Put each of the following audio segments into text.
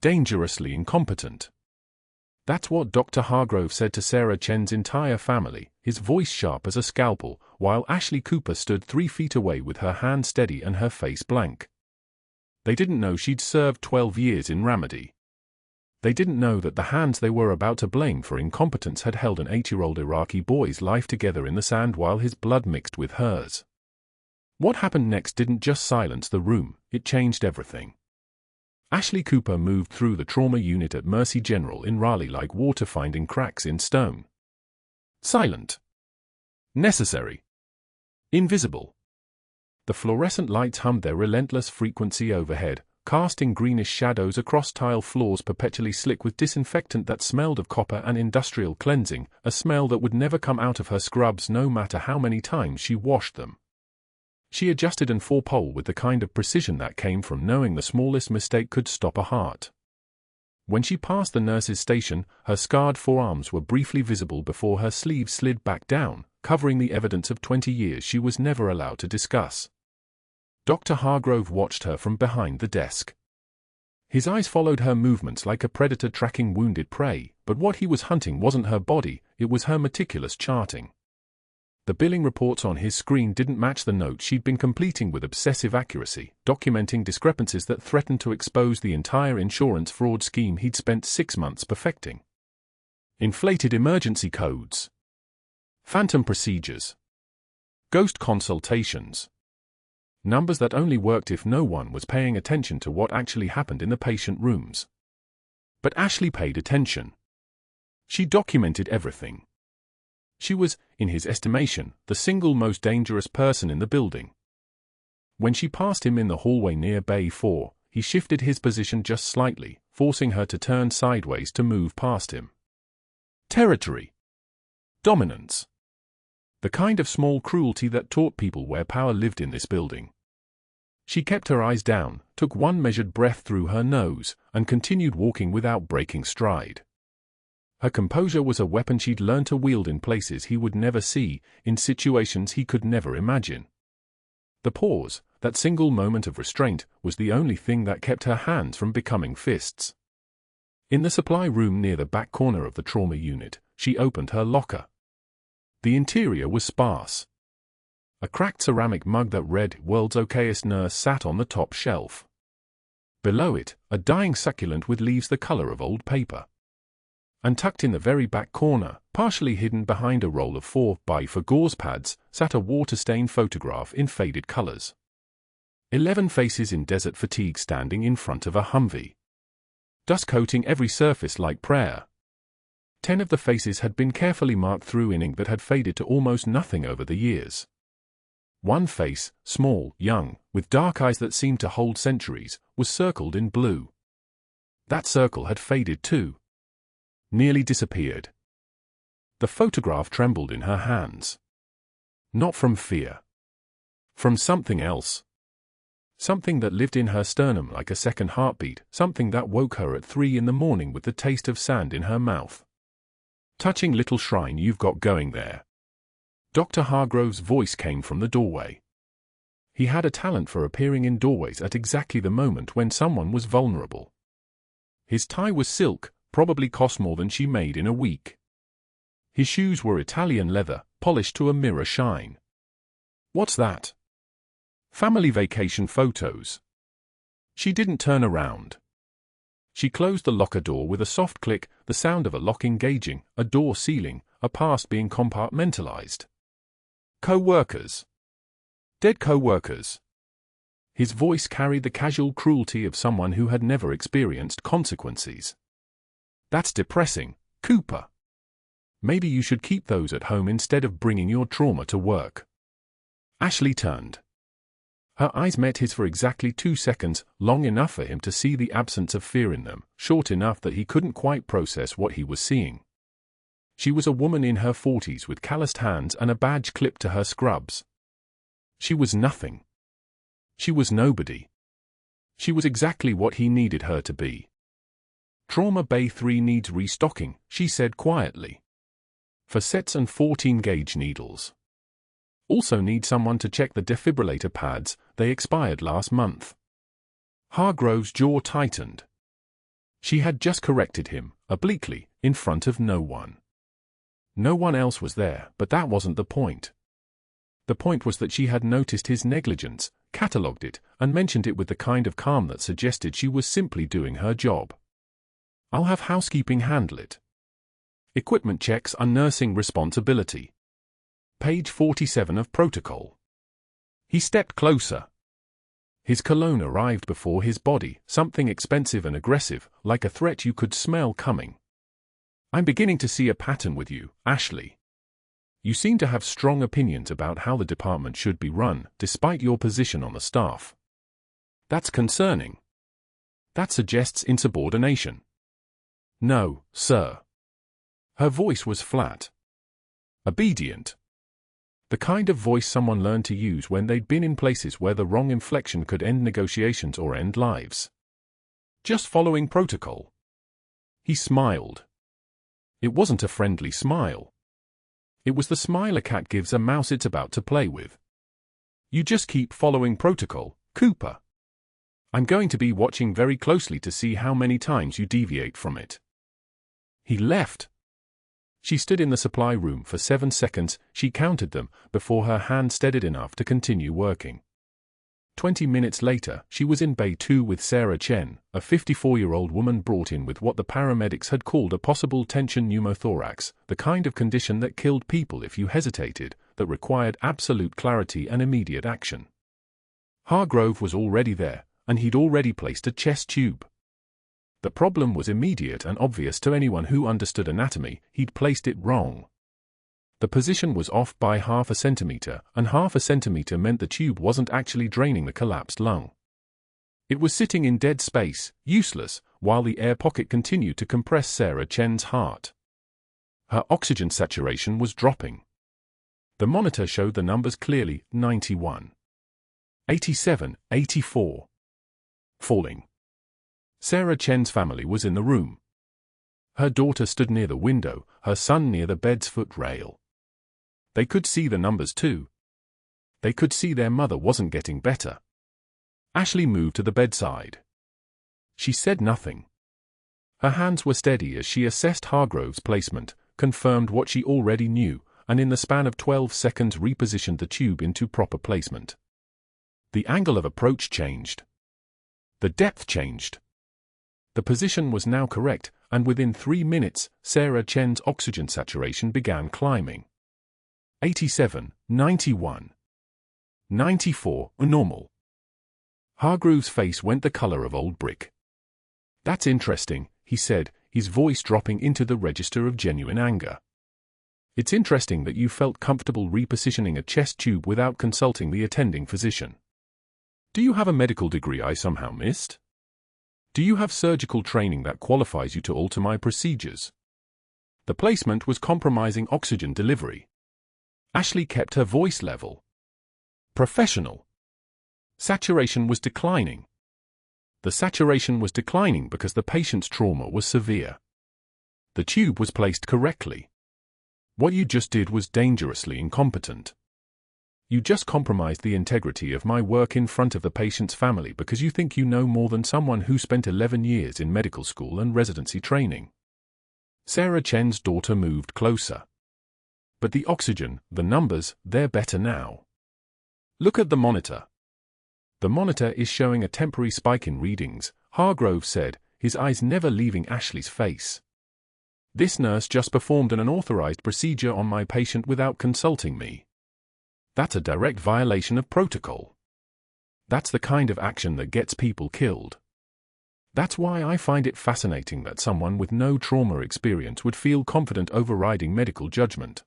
dangerously incompetent. That's what Dr. Hargrove said to Sarah Chen's entire family, his voice sharp as a scalpel, while Ashley Cooper stood 3 feet away with her hand steady and her face blank. They didn't know she'd served 12 years in Ramadi. They didn't know that the hands they were about to blame for incompetence had held an 8-year-old Iraqi boy's life together in the sand while his blood mixed with hers. What happened next didn't just silence the room, it changed everything. Ashley Cooper moved through the trauma unit at Mercy General in Raleigh like water finding cracks in stone. Silent. Necessary. Invisible. The fluorescent lights hummed their relentless frequency overhead, casting greenish shadows across tile floors perpetually slick with disinfectant that smelled of copper and industrial cleansing, a smell that would never come out of her scrubs no matter how many times she washed them. She adjusted and four-pole with the kind of precision that came from knowing the smallest mistake could stop a heart. When she passed the nurse's station, her scarred forearms were briefly visible before her sleeves slid back down, covering the evidence of 20 years she was never allowed to discuss. Dr. Hargrove watched her from behind the desk. His eyes followed her movements like a predator tracking wounded prey, but what he was hunting wasn't her body, it was her meticulous charting. The billing reports on his screen didn't match the notes she'd been completing with obsessive accuracy, documenting discrepancies that threatened to expose the entire insurance fraud scheme he'd spent 6 months perfecting. Inflated emergency codes. Phantom procedures. Ghost consultations. Numbers that only worked if no one was paying attention to what actually happened in the patient rooms. But Ashley paid attention. She documented everything. She was, in his estimation, the single most dangerous person in the building. When she passed him in the hallway near Bay 4, he shifted his position just slightly, forcing her to turn sideways to move past him. Territory. Dominance. The kind of small cruelty that taught people where power lived in this building. She kept her eyes down, took one measured breath through her nose, and continued walking without breaking stride. Her composure was a weapon she'd learned to wield in places he would never see, in situations he could never imagine. The pause, that single moment of restraint, was the only thing that kept her hands from becoming fists. In the supply room near the back corner of the trauma unit, she opened her locker. The interior was sparse. A cracked ceramic mug that read "World's Okayest Nurse" sat on the top shelf. Below it, a dying succulent with leaves the color of old paper. And tucked in the very back corner, partially hidden behind a roll of 4x4 gauze pads, sat a water-stained photograph in faded colors. 11 faces in desert fatigue standing in front of a Humvee. Dust coating every surface like prayer. 10 of the faces had been carefully marked through in ink that had faded to almost nothing over the years. One face, small, young, with dark eyes that seemed to hold centuries, was circled in blue. That circle had faded too. Nearly disappeared. The photograph trembled in her hands. Not from fear. From something else. Something that lived in her sternum like a second heartbeat, something that woke her at 3 in the morning with the taste of sand in her mouth. Touching little shrine you've got going there. Dr. Hargrove's voice came from the doorway. He had a talent for appearing in doorways at exactly the moment when someone was vulnerable. His tie was silk, probably cost more than she made in a week. His shoes were Italian leather, polished to a mirror shine. What's that? Family vacation photos. She didn't turn around. She closed the locker door with a soft click, the sound of a lock engaging, a door sealing, a past being compartmentalized. Co-workers. Dead co-workers. His voice carried the casual cruelty of someone who had never experienced consequences. That's depressing, Cooper. Maybe you should keep those at home instead of bringing your trauma to work. Ashley turned. Her eyes met his for exactly 2 seconds, long enough for him to see the absence of fear in them, short enough that he couldn't quite process what he was seeing. She was a woman in her 40s with calloused hands and a badge clipped to her scrubs. She was nothing. She was nobody. She was exactly what he needed her to be. Trauma Bay 3 needs restocking, she said quietly. Facets and 14-gauge needles. Also need someone to check the defibrillator pads, they expired last month. Hargrove's jaw tightened. She had just corrected him, obliquely, in front of no one. No one else was there, but that wasn't the point. The point was that she had noticed his negligence, catalogued it, and mentioned it with the kind of calm that suggested she was simply doing her job. I'll have housekeeping handle it. Equipment checks are nursing responsibility. Page 47 of protocol. He stepped closer. His cologne arrived before his body, something expensive and aggressive, like a threat you could smell coming. I'm beginning to see a pattern with you, Ashley. You seem to have strong opinions about how the department should be run, despite your position on the staff. That's concerning. That suggests insubordination. No, sir. Her voice was flat. Obedient. The kind of voice someone learned to use when they'd been in places where the wrong inflection could end negotiations or end lives. Just following protocol. He smiled. It wasn't a friendly smile. It was the smile a cat gives a mouse it's about to play with. You just keep following protocol, Cooper. I'm going to be watching very closely to see how many times you deviate from it. He left. She stood in the supply room for 7 seconds, she counted them, before her hand steadied enough to continue working. 20 minutes later, she was in Bay 2 with Sarah Chen, a 54-year-old woman brought in with what the paramedics had called a possible tension pneumothorax, the kind of condition that killed people if you hesitated, that required absolute clarity and immediate action. Hargrove was already there, and he'd already placed a chest tube. The problem was immediate and obvious to anyone who understood anatomy. He'd placed it wrong. The position was off by half a centimeter, and half a centimeter meant the tube wasn't actually draining the collapsed lung. It was sitting in dead space, useless, while the air pocket continued to compress Sarah Chen's heart. Her oxygen saturation was dropping. The monitor showed the numbers clearly: 91. 87, 84. Falling. Sarah Chen's family was in the room. Her daughter stood near the window, her son near the bed's foot rail. They could see the numbers too. They could see their mother wasn't getting better. Ashley moved to the bedside. She said nothing. Her hands were steady as she assessed Hargrove's placement, confirmed what she already knew, and in the span of 12 seconds repositioned the tube into proper placement. The angle of approach changed. The depth changed. The position was now correct, and within 3 minutes, Sarah Chen's oxygen saturation began climbing. 87, 91. 94, normal. Hargrove's face went the color of old brick. That's interesting, he said, his voice dropping into the register of genuine anger. It's interesting that you felt comfortable repositioning a chest tube without consulting the attending physician. Do you have a medical degree I somehow missed? Do you have surgical training that qualifies you to alter my procedures? The placement was compromising oxygen delivery. Ashley kept her voice level. Professional. Saturation was declining. The saturation was declining because the patient's trauma was severe. The tube was placed correctly. What you just did was dangerously incompetent. You just compromised the integrity of my work in front of the patient's family because you think you know more than someone who spent 11 years in medical school and residency training. Sarah Chen's daughter moved closer. But the oxygen, the numbers, they're better now. Look at the monitor. The monitor is showing a temporary spike in readings, Hargrove said, his eyes never leaving Ashley's face. This nurse just performed an unauthorized procedure on my patient without consulting me. That's a direct violation of protocol. That's the kind of action that gets people killed. That's why I find it fascinating that someone with no trauma experience would feel confident overriding medical judgment.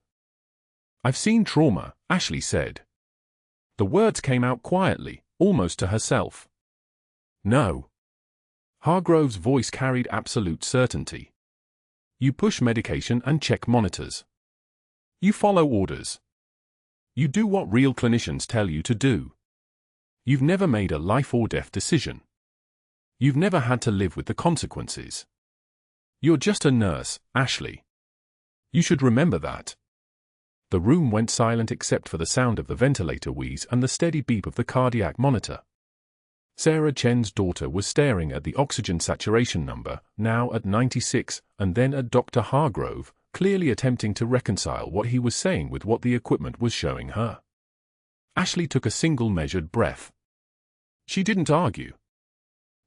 I've seen trauma, Ashley said. The words came out quietly, almost to herself. No. Hargrove's voice carried absolute certainty. You push medication and check monitors. You follow orders. You do what real clinicians tell you to do. You've never made a life or death decision. You've never had to live with the consequences. You're just a nurse, Ashley. You should remember that. The room went silent except for the sound of the ventilator wheeze and the steady beep of the cardiac monitor. Sarah Chen's daughter was staring at the oxygen saturation number, now at 96, and then at Dr. Hargrove, clearly attempting to reconcile what he was saying with what the equipment was showing her. Ashley took a single measured breath. She didn't argue.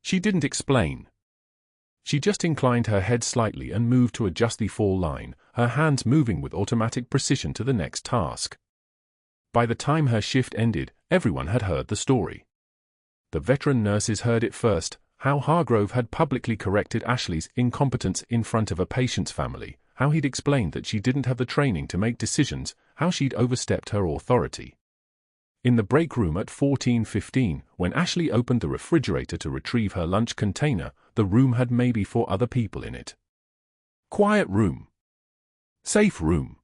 She didn't explain. She just inclined her head slightly and moved to adjust the fall line, her hands moving with automatic precision to the next task. By the time her shift ended, everyone had heard the story. The veteran nurses heard it first, how Hargrove had publicly corrected Ashley's incompetence in front of a patient's family, how he'd explained that she didn't have the training to make decisions, how she'd overstepped her authority. In the break room at 14:15, when Ashley opened the refrigerator to retrieve her lunch container, the room had maybe 4 other people in it. Quiet room. Safe room.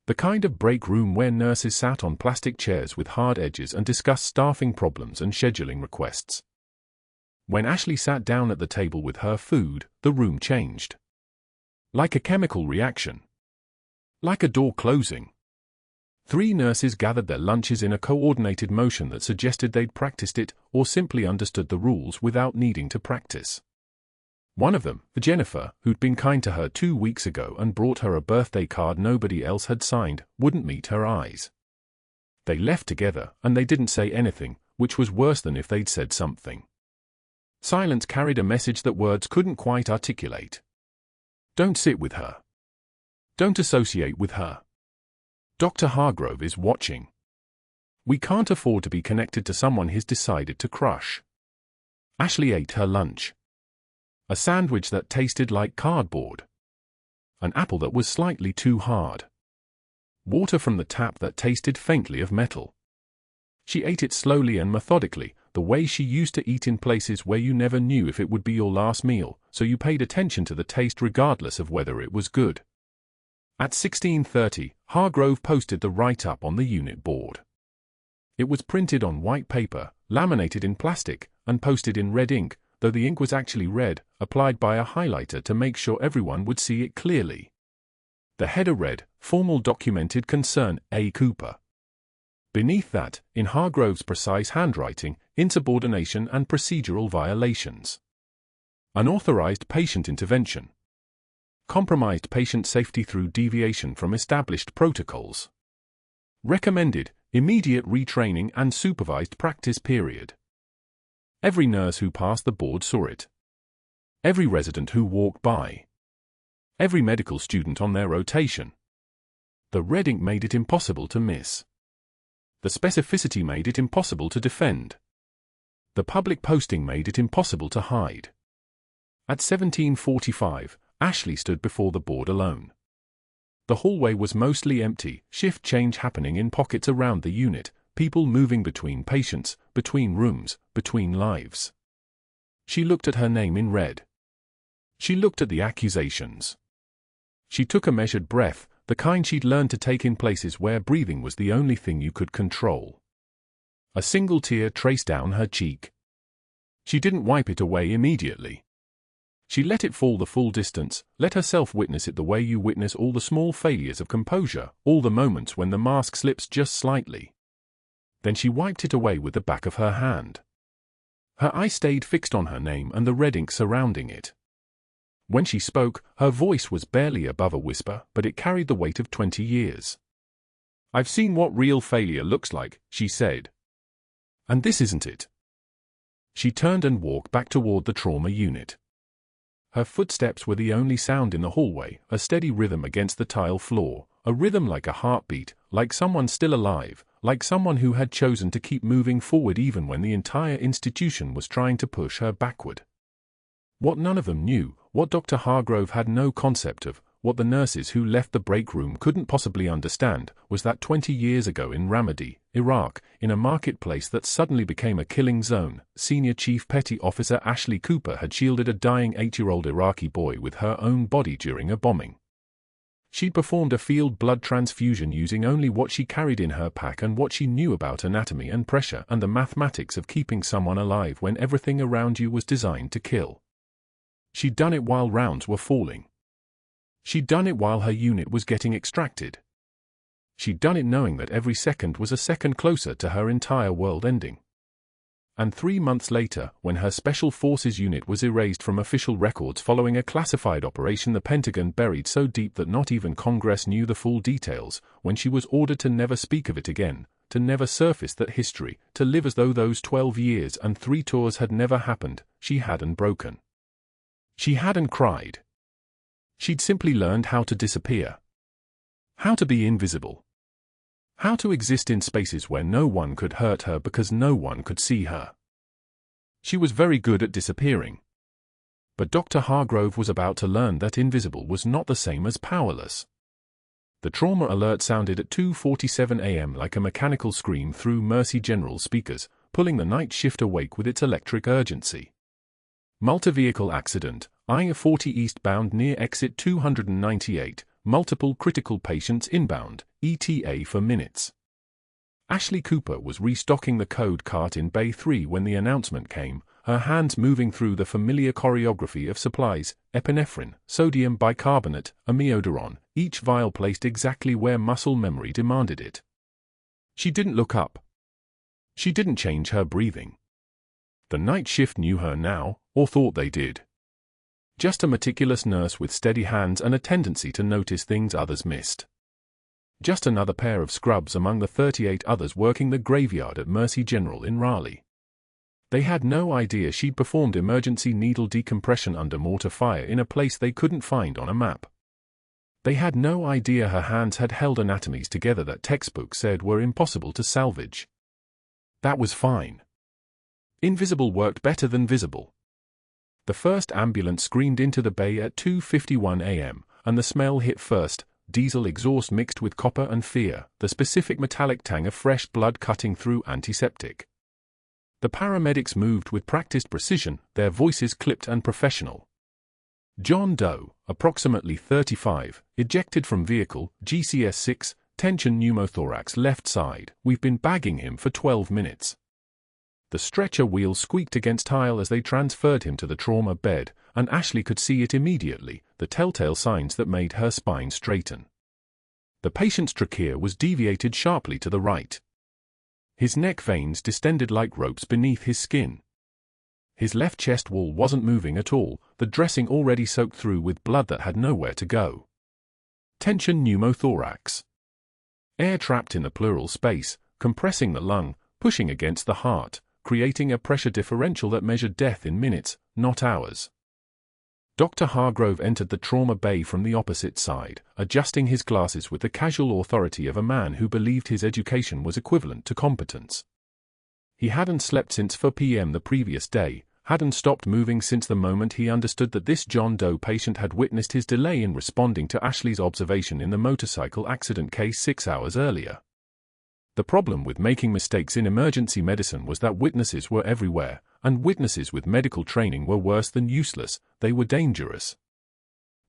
The kind of break room where nurses sat on plastic chairs with hard edges and discussed staffing problems and scheduling requests. When Ashley sat down at the table with her food, the room changed. Like a chemical reaction. Like a door closing. 3 nurses gathered their lunches in a coordinated motion that suggested they'd practiced it or simply understood the rules without needing to practice. One of them, Jennifer, who'd been kind to her 2 weeks ago and brought her a birthday card nobody else had signed, wouldn't meet her eyes. They left together, and they didn't say anything, which was worse than if they'd said something. Silence carried a message that words couldn't quite articulate. Don't sit with her. Don't associate with her. Dr. Hargrove is watching. We can't afford to be connected to someone he's decided to crush. Ashley ate her lunch. A sandwich that tasted like cardboard. An apple that was slightly too hard. Water from the tap that tasted faintly of metal. She ate it slowly and methodically, the way she used to eat in places where you never knew if it would be your last meal, so you paid attention to the taste regardless of whether it was good. At 16:30, Hargrove posted the write-up on the unit board. It was printed on white paper, laminated in plastic, and posted in red ink, though the ink was actually red, applied by a highlighter to make sure everyone would see it clearly. The header read, Formal Documented Concern A. Cooper. Beneath that, in Hargrove's precise handwriting, insubordination and procedural violations. Unauthorized patient intervention. Compromised patient safety through deviation from established protocols. Recommended, immediate retraining and supervised practice period. Every nurse who passed the board saw it. Every resident who walked by. Every medical student on their rotation. The red ink made it impossible to miss. The specificity made it impossible to defend. The public posting made it impossible to hide. At 17:45, Ashley stood before the board alone. The hallway was mostly empty, shift change happening in pockets around the unit, people moving between patients, between rooms, between lives. She looked at her name in red. She looked at the accusations. She took a measured breath, the kind she'd learned to take in places where breathing was the only thing you could control. A single tear traced down her cheek. She didn't wipe it away immediately. She let it fall the full distance, let herself witness it the way you witness all the small failures of composure, all the moments when the mask slips just slightly. Then she wiped it away with the back of her hand. Her eye stayed fixed on her name and the red ink surrounding it. When she spoke, her voice was barely above a whisper, but it carried the weight of 20 years. I've seen what real failure looks like, she said. And this isn't it. She turned and walked back toward the trauma unit. Her footsteps were the only sound in the hallway, a steady rhythm against the tile floor, a rhythm like a heartbeat, like someone still alive, like someone who had chosen to keep moving forward even when the entire institution was trying to push her backward. What none of them knew, what Dr. Hargrove had no concept of, what the nurses who left the break room couldn't possibly understand, was that 20 years ago in Ramadi, Iraq, in a marketplace that suddenly became a killing zone, Senior Chief Petty Officer Ashley Cooper had shielded a dying 8-year-old Iraqi boy with her own body during a bombing. She'd performed a field blood transfusion using only what she carried in her pack and what she knew about anatomy and pressure and the mathematics of keeping someone alive when everything around you was designed to kill. She'd done it while rounds were falling. She'd done it while her unit was getting extracted. She'd done it knowing that every second was a second closer to her entire world ending. And 3 months later, when her Special Forces unit was erased from official records following a classified operation the Pentagon buried so deep that not even Congress knew the full details, when she was ordered to never speak of it again, to never surface that history, to live as though those 12 years and 3 tours had never happened, she hadn't broken. She hadn't cried. She'd simply learned how to disappear. How to be invisible. How to exist in spaces where no one could hurt her because no one could see her. She was very good at disappearing. But Dr. Hargrove was about to learn that invisible was not the same as powerless. The trauma alert sounded at 2:47 a.m. like a mechanical scream through Mercy General's speakers, pulling the night shift awake with its electric urgency. Multi-vehicle accident, I-40 eastbound near exit 298, multiple critical patients inbound, ETA for minutes. Ashley Cooper was restocking the code cart in Bay 3 when the announcement came, her hands moving through the familiar choreography of supplies, epinephrine, sodium bicarbonate, amiodarone, each vial placed exactly where muscle memory demanded it. She didn't look up. She didn't change her breathing. The night shift knew her now, or thought they did. Just a meticulous nurse with steady hands and a tendency to notice things others missed. Just another pair of scrubs among the 38 others working the graveyard at Mercy General in Raleigh. They had no idea she'd performed emergency needle decompression under mortar fire in a place they couldn't find on a map. They had no idea her hands had held anatomies together that textbooks said were impossible to salvage. That was fine. Invisible worked better than visible. The first ambulance screamed into the bay at 2:51 a.m., and the smell hit first, diesel exhaust mixed with copper and fear, the specific metallic tang of fresh blood cutting through antiseptic. The paramedics moved with practiced precision, their voices clipped and professional. John Doe, approximately 35, ejected from vehicle, GCS-6, tension pneumothorax left side. We've been bagging him for 12 minutes. The stretcher wheel squeaked against tile as they transferred him to the trauma bed, and Ashley could see it immediately, the telltale signs that made her spine straighten. The patient's trachea was deviated sharply to the right. His neck veins distended like ropes beneath his skin. His left chest wall wasn't moving at all, the dressing already soaked through with blood that had nowhere to go. Tension pneumothorax. Air trapped in the pleural space, compressing the lung, pushing against the heart, creating a pressure differential that measured death in minutes, not hours. Dr. Hargrove entered the trauma bay from the opposite side, adjusting his glasses with the casual authority of a man who believed his education was equivalent to competence. He hadn't slept since 4 p.m. the previous day, hadn't stopped moving since the moment he understood that this John Doe patient had witnessed his delay in responding to Ashley's observation in the motorcycle accident case 6 hours earlier. The problem with making mistakes in emergency medicine was that witnesses were everywhere, and witnesses with medical training were worse than useless, they were dangerous.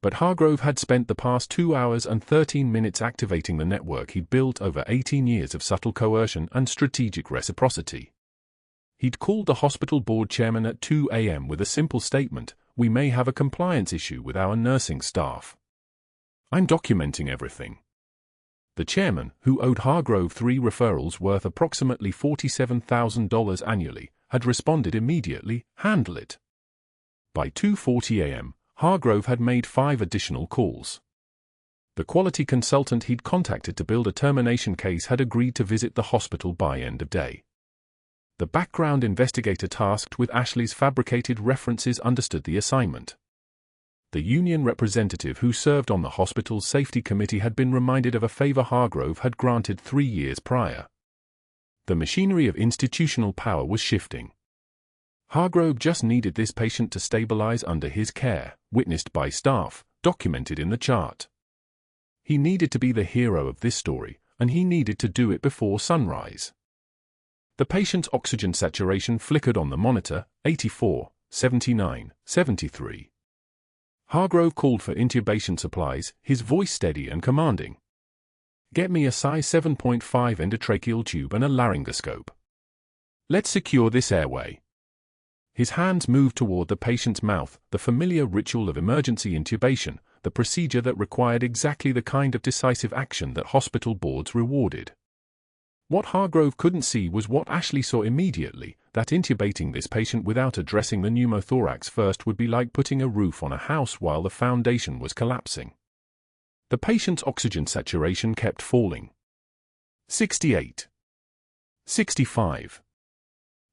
But Hargrove had spent the past 2 hours and 13 minutes activating the network he'd built over 18 years of subtle coercion and strategic reciprocity. He'd called the hospital board chairman at 2 a.m. with a simple statement: "We may have a compliance issue with our nursing staff. I'm documenting everything." The chairman, who owed Hargrove 3 referrals worth approximately $47,000 annually, had responded immediately, "Handle it." By 2:40 a.m., Hargrove had made 5 additional calls. The quality consultant he'd contacted to build a termination case had agreed to visit the hospital by end of day. The background investigator tasked with Ashley's fabricated references understood the assignment. The union representative who served on the hospital's safety committee had been reminded of a favor Hargrove had granted 3 years prior. The machinery of institutional power was shifting. Hargrove just needed this patient to stabilize under his care, witnessed by staff, documented in the chart. He needed to be the hero of this story, and he needed to do it before sunrise. The patient's oxygen saturation flickered on the monitor, 84, 79, 73. Hargrove called for intubation supplies, his voice steady and commanding. "Get me a size 7.5 endotracheal tube and a laryngoscope. Let's secure this airway." His hands moved toward the patient's mouth, the familiar ritual of emergency intubation, the procedure that required exactly the kind of decisive action that hospital boards rewarded. What Hargrove couldn't see was what Ashley saw immediately, that intubating this patient without addressing the pneumothorax first would be like putting a roof on a house while the foundation was collapsing. The patient's oxygen saturation kept falling. 68. 65.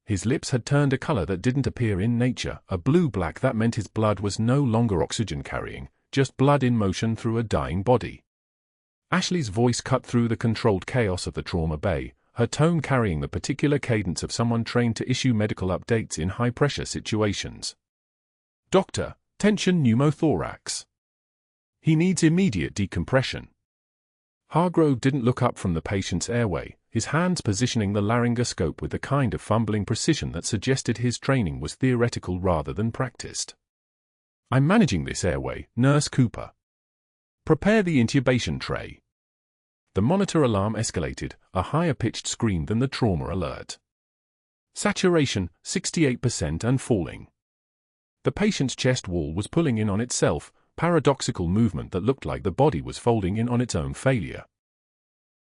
His lips had turned a color that didn't appear in nature, a blue-black that meant his blood was no longer oxygen-carrying, just blood in motion through a dying body. Ashley's voice cut through the controlled chaos of the trauma bay, her tone carrying the particular cadence of someone trained to issue medical updates in high-pressure situations. "Doctor, tension pneumothorax. He needs immediate decompression." Hargrove didn't look up from the patient's airway, his hands positioning the laryngoscope with the kind of fumbling precision that suggested his training was theoretical rather than practiced. "I'm managing this airway, Nurse Cooper. Prepare the intubation tray." The monitor alarm escalated, a higher-pitched scream than the trauma alert. Saturation, 68% and falling. The patient's chest wall was pulling in on itself, paradoxical movement that looked like the body was folding in on its own failure.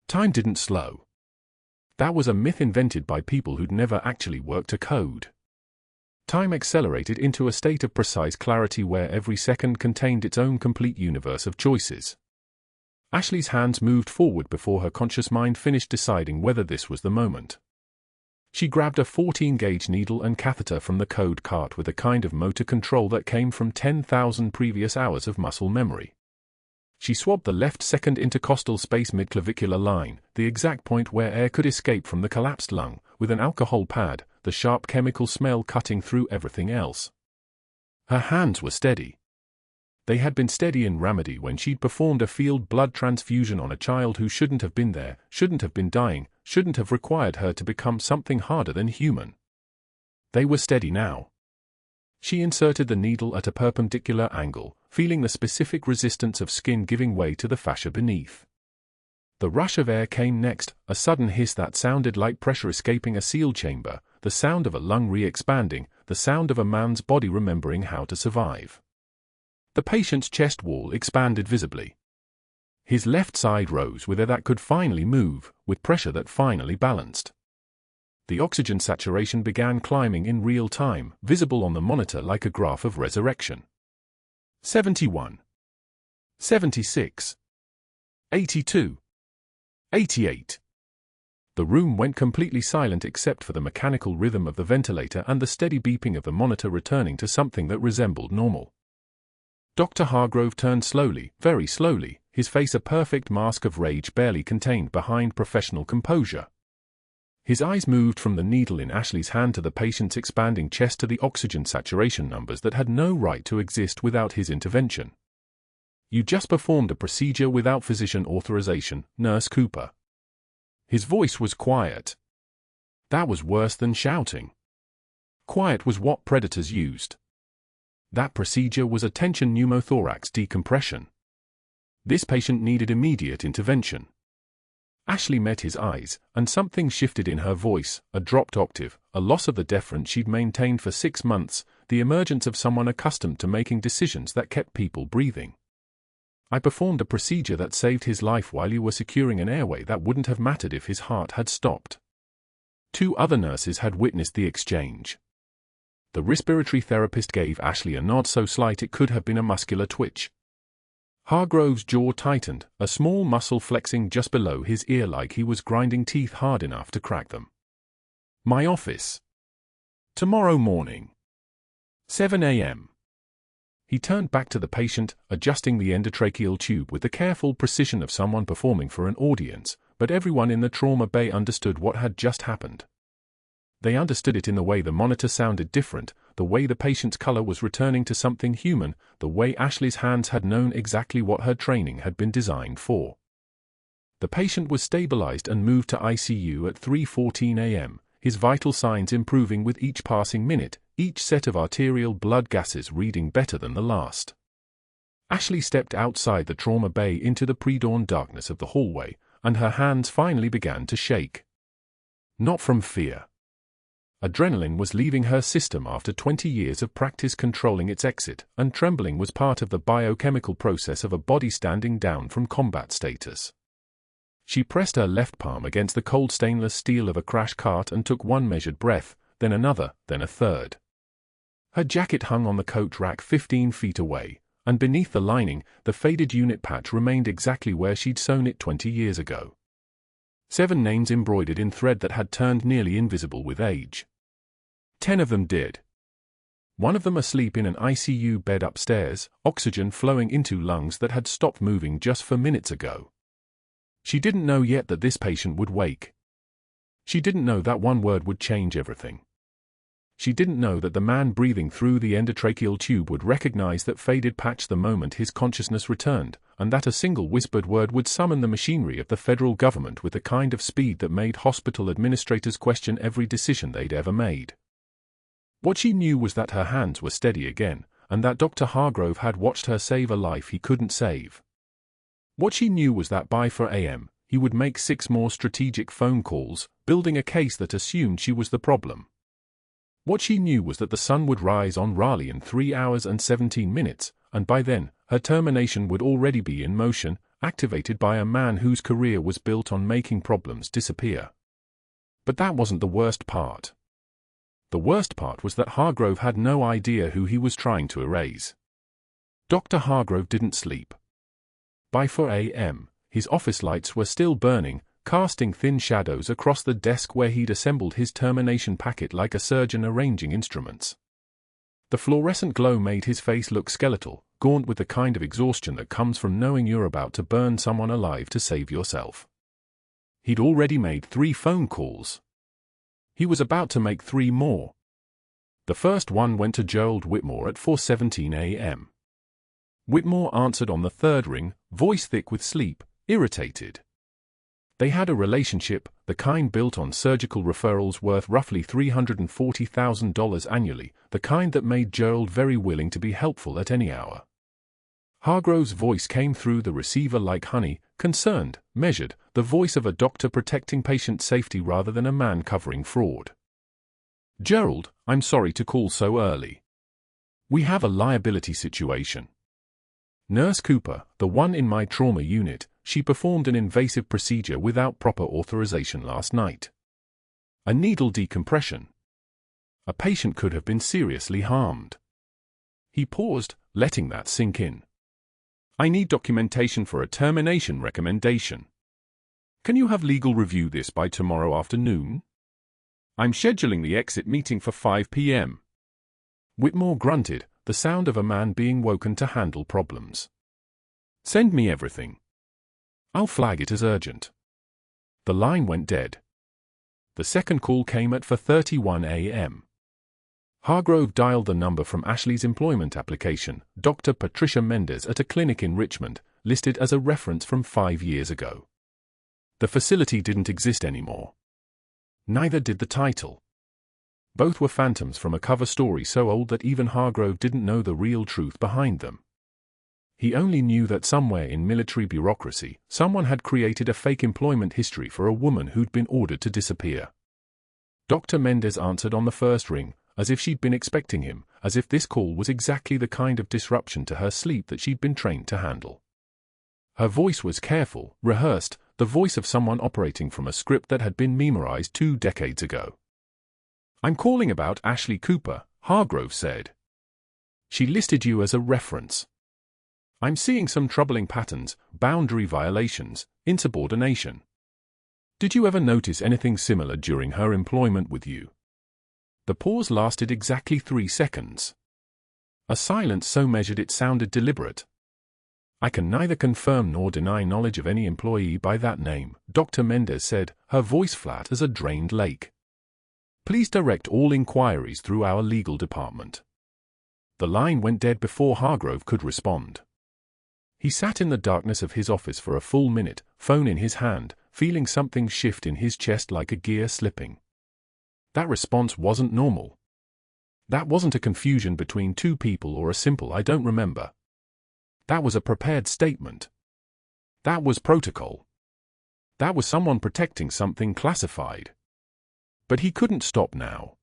Time didn't slow. That was a myth invented by people who'd never actually worked a code. Time accelerated into a state of precise clarity where every second contained its own complete universe of choices. Ashley's hands moved forward before her conscious mind finished deciding whether this was the moment. She grabbed a 14-gauge needle and catheter from the code cart with a kind of motor control that came from 10,000 previous hours of muscle memory. She swabbed the left second intercostal space midclavicular line, the exact point where air could escape from the collapsed lung, with an alcohol pad, the sharp chemical smell cutting through everything else. Her hands were steady. They had been steady in Ramadi when she'd performed a field blood transfusion on a child who shouldn't have been there, shouldn't have been dying, shouldn't have required her to become something harder than human. They were steady now. She inserted the needle at a perpendicular angle, feeling the specific resistance of skin giving way to the fascia beneath. The rush of air came next, a sudden hiss that sounded like pressure escaping a sealed chamber, the sound of a lung re-expanding, the sound of a man's body remembering how to survive. The patient's chest wall expanded visibly. His left side rose with air that could finally move, with pressure that finally balanced. The oxygen saturation began climbing in real time, visible on the monitor like a graph of resurrection. 71. 76. 82. 88. The room went completely silent except for the mechanical rhythm of the ventilator and the steady beeping of the monitor returning to something that resembled normal. Dr. Hargrove turned slowly, very slowly, his face a perfect mask of rage barely contained behind professional composure. His eyes moved from the needle in Ashley's hand to the patient's expanding chest to the oxygen saturation numbers that had no right to exist without his intervention. "You just performed a procedure without physician authorization, Nurse Cooper." His voice was quiet. That was worse than shouting. Quiet was what predators used. That procedure was a tension pneumothorax decompression. This patient needed immediate intervention. Ashley met his eyes, and something shifted in her voice, a dropped octave, a loss of the deference she'd maintained for 6 months, the emergence of someone accustomed to making decisions that kept people breathing. "I performed a procedure that saved his life while you were securing an airway that wouldn't have mattered if his heart had stopped." 2 other nurses had witnessed the exchange. The respiratory therapist gave Ashley a nod so slight it could have been a muscular twitch. Hargrove's jaw tightened, a small muscle flexing just below his ear like he was grinding teeth hard enough to crack them. "My office. Tomorrow morning. 7 a.m. He turned back to the patient, adjusting the endotracheal tube with the careful precision of someone performing for an audience, but everyone in the trauma bay understood what had just happened. They understood it in the way the monitor sounded different, the way the patient's color was returning to something human, the way Ashley's hands had known exactly what her training had been designed for. The patient was stabilized and moved to ICU at 3:14 a.m., his vital signs improving with each passing minute, each set of arterial blood gases reading better than the last. Ashley stepped outside the trauma bay into the pre-dawn darkness of the hallway, and her hands finally began to shake. Not from fear. Adrenaline was leaving her system after 20 years of practice controlling its exit, and trembling was part of the biochemical process of a body standing down from combat status. She pressed her left palm against the cold stainless steel of a crash cart and took one measured breath, then another, then a third. Her jacket hung on the coat rack 15 feet away, and beneath the lining, the faded unit patch remained exactly where she'd sewn it 20 years ago. 7 names embroidered in thread that had turned nearly invisible with age. 10 of them did. One of them asleep in an ICU bed upstairs, oxygen flowing into lungs that had stopped moving just for minutes ago. She didn't know yet that this patient would wake. She didn't know that one word would change everything. She didn't know that the man breathing through the endotracheal tube would recognize that faded patch the moment his consciousness returned, and that a single whispered word would summon the machinery of the federal government with the kind of speed that made hospital administrators question every decision they'd ever made. What she knew was that her hands were steady again, and that Dr. Hargrove had watched her save a life he couldn't save. What she knew was that by 4 a.m., he would make 6 more strategic phone calls, building a case that assumed she was the problem. What she knew was that the sun would rise on Raleigh in 3 hours and 17 minutes, and by then, her termination would already be in motion, activated by a man whose career was built on making problems disappear. But that wasn't the worst part. The worst part was that Hargrove had no idea who he was trying to erase. Dr. Hargrove didn't sleep. By 4 a.m., his office lights were still burning, casting thin shadows across the desk where he'd assembled his termination packet like a surgeon arranging instruments. The fluorescent glow made his face look skeletal, gaunt with the kind of exhaustion that comes from knowing you're about to burn someone alive to save yourself. He'd already made 3 phone calls. He was about to make 3 more. The first one went to Gerald Whitmore at 4:17 a.m. Whitmore answered on the third ring, voice thick with sleep, irritated. They had a relationship, the kind built on surgical referrals worth roughly $340,000 annually, the kind that made Gerald very willing to be helpful at any hour. Hargrove's voice came through the receiver like honey, concerned, measured, the voice of a doctor protecting patient safety rather than a man covering fraud. "Gerald, I'm sorry to call so early. We have a liability situation. Nurse Cooper, the one in my trauma unit, she performed an invasive procedure without proper authorization last night. A needle decompression. A patient could have been seriously harmed." He paused, letting that sink in. "I need documentation for a termination recommendation. Can you have legal review this by tomorrow afternoon? I'm scheduling the exit meeting for 5 p.m. Whitmore grunted, the sound of a man being woken to handle problems. "Send me everything. I'll flag it as urgent." The line went dead. The second call came at 4:31 a.m. Hargrove dialed the number from Ashley's employment application, Dr. Patricia Mendez at a clinic in Richmond, listed as a reference from 5 years ago. The facility didn't exist anymore. Neither did the title. Both were phantoms from a cover story so old that even Hargrove didn't know the real truth behind them. He only knew that somewhere in military bureaucracy, someone had created a fake employment history for a woman who'd been ordered to disappear. Dr. Mendez answered on the first ring, as if she'd been expecting him, as if this call was exactly the kind of disruption to her sleep that she'd been trained to handle. Her voice was careful, rehearsed, the voice of someone operating from a script that had been memorized 2 decades ago. "I'm calling about Ashley Cooper," Hargrove said. "She listed you as a reference. I'm seeing some troubling patterns, boundary violations, insubordination. Did you ever notice anything similar during her employment with you?" The pause lasted exactly 3 seconds. A silence so measured it sounded deliberate. "I can neither confirm nor deny knowledge of any employee by that name," Dr. Mendez said, her voice flat as a drained lake. "Please direct all inquiries through our legal department." The line went dead before Hargrove could respond. He sat in the darkness of his office for a full minute, phone in his hand, feeling something shift in his chest like a gear slipping. That response wasn't normal. That wasn't a confusion between 2 people or a simple "I don't remember." That was a prepared statement. That was protocol. That was someone protecting something classified. But he couldn't stop now.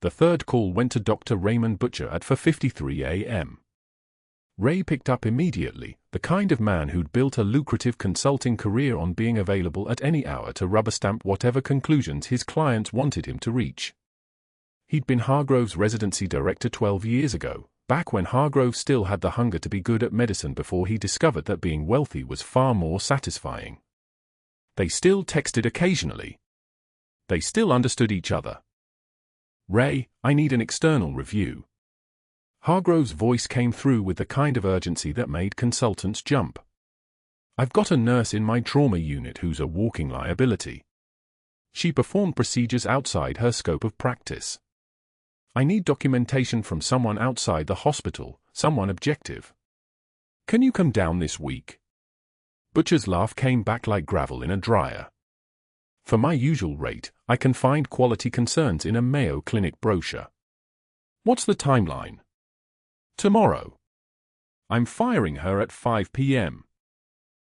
The third call went to Dr. Raymond Butcher at 4:53 a.m. Ray picked up immediately, the kind of man who'd built a lucrative consulting career on being available at any hour to rubber stamp whatever conclusions his clients wanted him to reach. He'd been Hargrove's residency director 12 years ago, back when Hargrove still had the hunger to be good at medicine before he discovered that being wealthy was far more satisfying. They still texted occasionally. They still understood each other. "Ray, I need an external review." Hargrove's voice came through with the kind of urgency that made consultants jump. "I've got a nurse in my trauma unit who's a walking liability. She performed procedures outside her scope of practice. I need documentation from someone outside the hospital, someone objective. Can you come down this week?" Butcher's laugh came back like gravel in a dryer. "For my usual rate, I can find quality concerns in a Mayo Clinic brochure. What's the timeline?" "Tomorrow. I'm firing her at 5 p.m.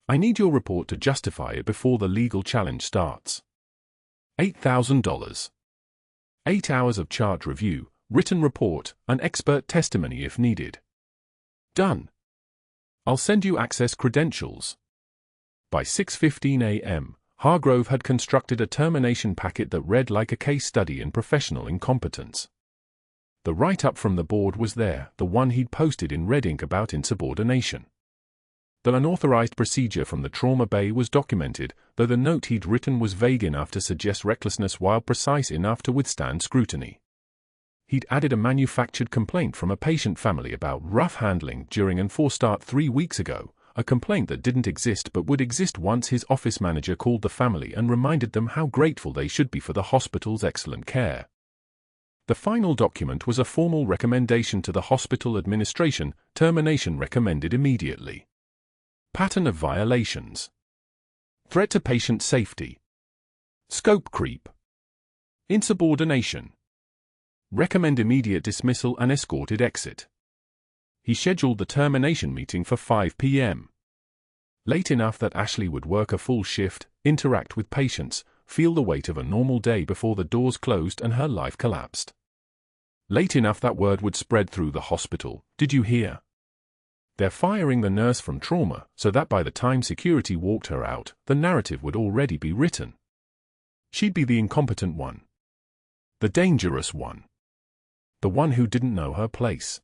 I need your report to justify it before the legal challenge starts. $8,000. 8 hours of chart review, written report, and expert testimony if needed. Done. I'll send you access credentials." By 6:15 a.m., Hargrove had constructed a termination packet that read like a case study in professional incompetence. The write-up from the board was there, the one he'd posted in red ink about insubordination. The unauthorized procedure from the trauma bay was documented, though the note he'd written was vague enough to suggest recklessness while precise enough to withstand scrutiny. He'd added a manufactured complaint from a patient family about rough handling during an 4-start 3 weeks ago, a complaint that didn't exist but would exist once his office manager called the family and reminded them how grateful they should be for the hospital's excellent care. The final document was a formal recommendation to the hospital administration, termination recommended immediately. Pattern of violations. Threat to patient safety. Scope creep. Insubordination. Recommend immediate dismissal and escorted exit. He scheduled the termination meeting for 5 p.m. Late enough that Ashley would work a full shift, interact with patients, feel the weight of a normal day before the doors closed and her life collapsed. Late enough that word would spread through the hospital. "Did you hear? They're firing the nurse from trauma," so that by the time security walked her out, the narrative would already be written. She'd be the incompetent one. The dangerous one. The one who didn't know her place.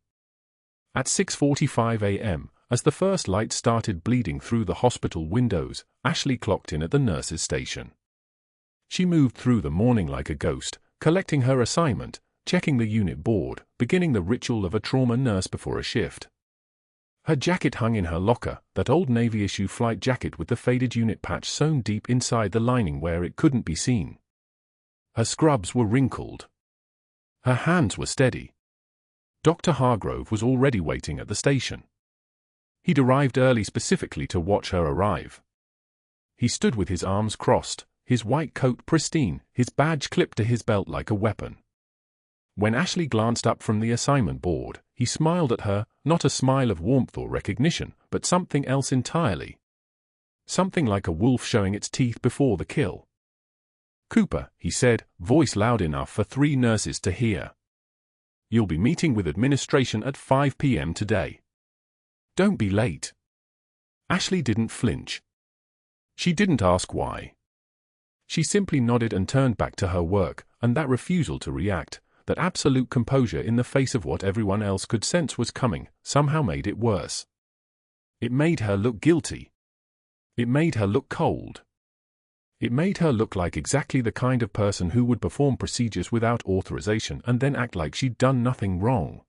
At 6:45 a.m., as the first light started bleeding through the hospital windows, Ashley clocked in at the nurse's station. She moved through the morning like a ghost, collecting her assignment, checking the unit board, beginning the ritual of a trauma nurse before a shift. Her jacket hung in her locker, that old Navy-issue flight jacket with the faded unit patch sewn deep inside the lining where it couldn't be seen. Her scrubs were wrinkled. Her hands were steady. Dr. Hargrove was already waiting at the station. He'd arrived early specifically to watch her arrive. He stood with his arms crossed, his white coat pristine, his badge clipped to his belt like a weapon. When Ashley glanced up from the assignment board, he smiled at her, not a smile of warmth or recognition, but something else entirely. Something like a wolf showing its teeth before the kill. "Cooper," he said, voice loud enough for 3 nurses to hear. "You'll be meeting with administration at 5 p.m. today. Don't be late." Ashley didn't flinch. She didn't ask why. She simply nodded and turned back to her work, and that refusal to react, that absolute composure in the face of what everyone else could sense was coming, somehow made it worse. It made her look guilty. It made her look cold. It made her look like exactly the kind of person who would perform procedures without authorization and then act like she'd done nothing wrong.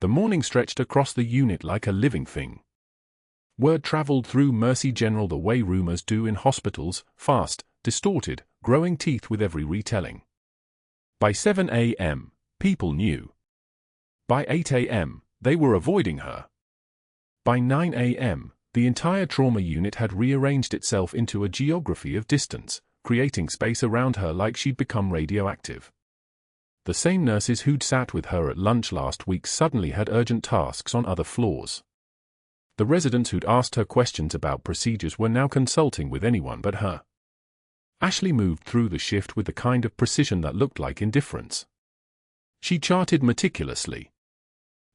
The morning stretched across the unit like a living thing. Word traveled through Mercy General the way rumors do in hospitals, fast, distorted, growing teeth with every retelling. By 7 a.m., people knew. By 8 a.m., they were avoiding her. By 9 a.m., the entire trauma unit had rearranged itself into a geography of distance, creating space around her like she'd become radioactive. The same nurses who'd sat with her at lunch last week suddenly had urgent tasks on other floors. The residents who'd asked her questions about procedures were now consulting with anyone but her. Ashley moved through the shift with the kind of precision that looked like indifference. She charted meticulously.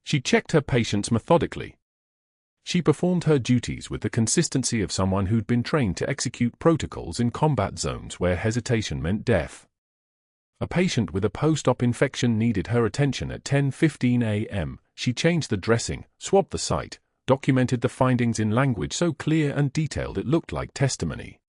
She checked her patients methodically. She performed her duties with the consistency of someone who'd been trained to execute protocols in combat zones where hesitation meant death. A patient with a post-op infection needed her attention at 10:15 a.m. She changed the dressing, swabbed the site, documented the findings in language so clear and detailed it looked like testimony.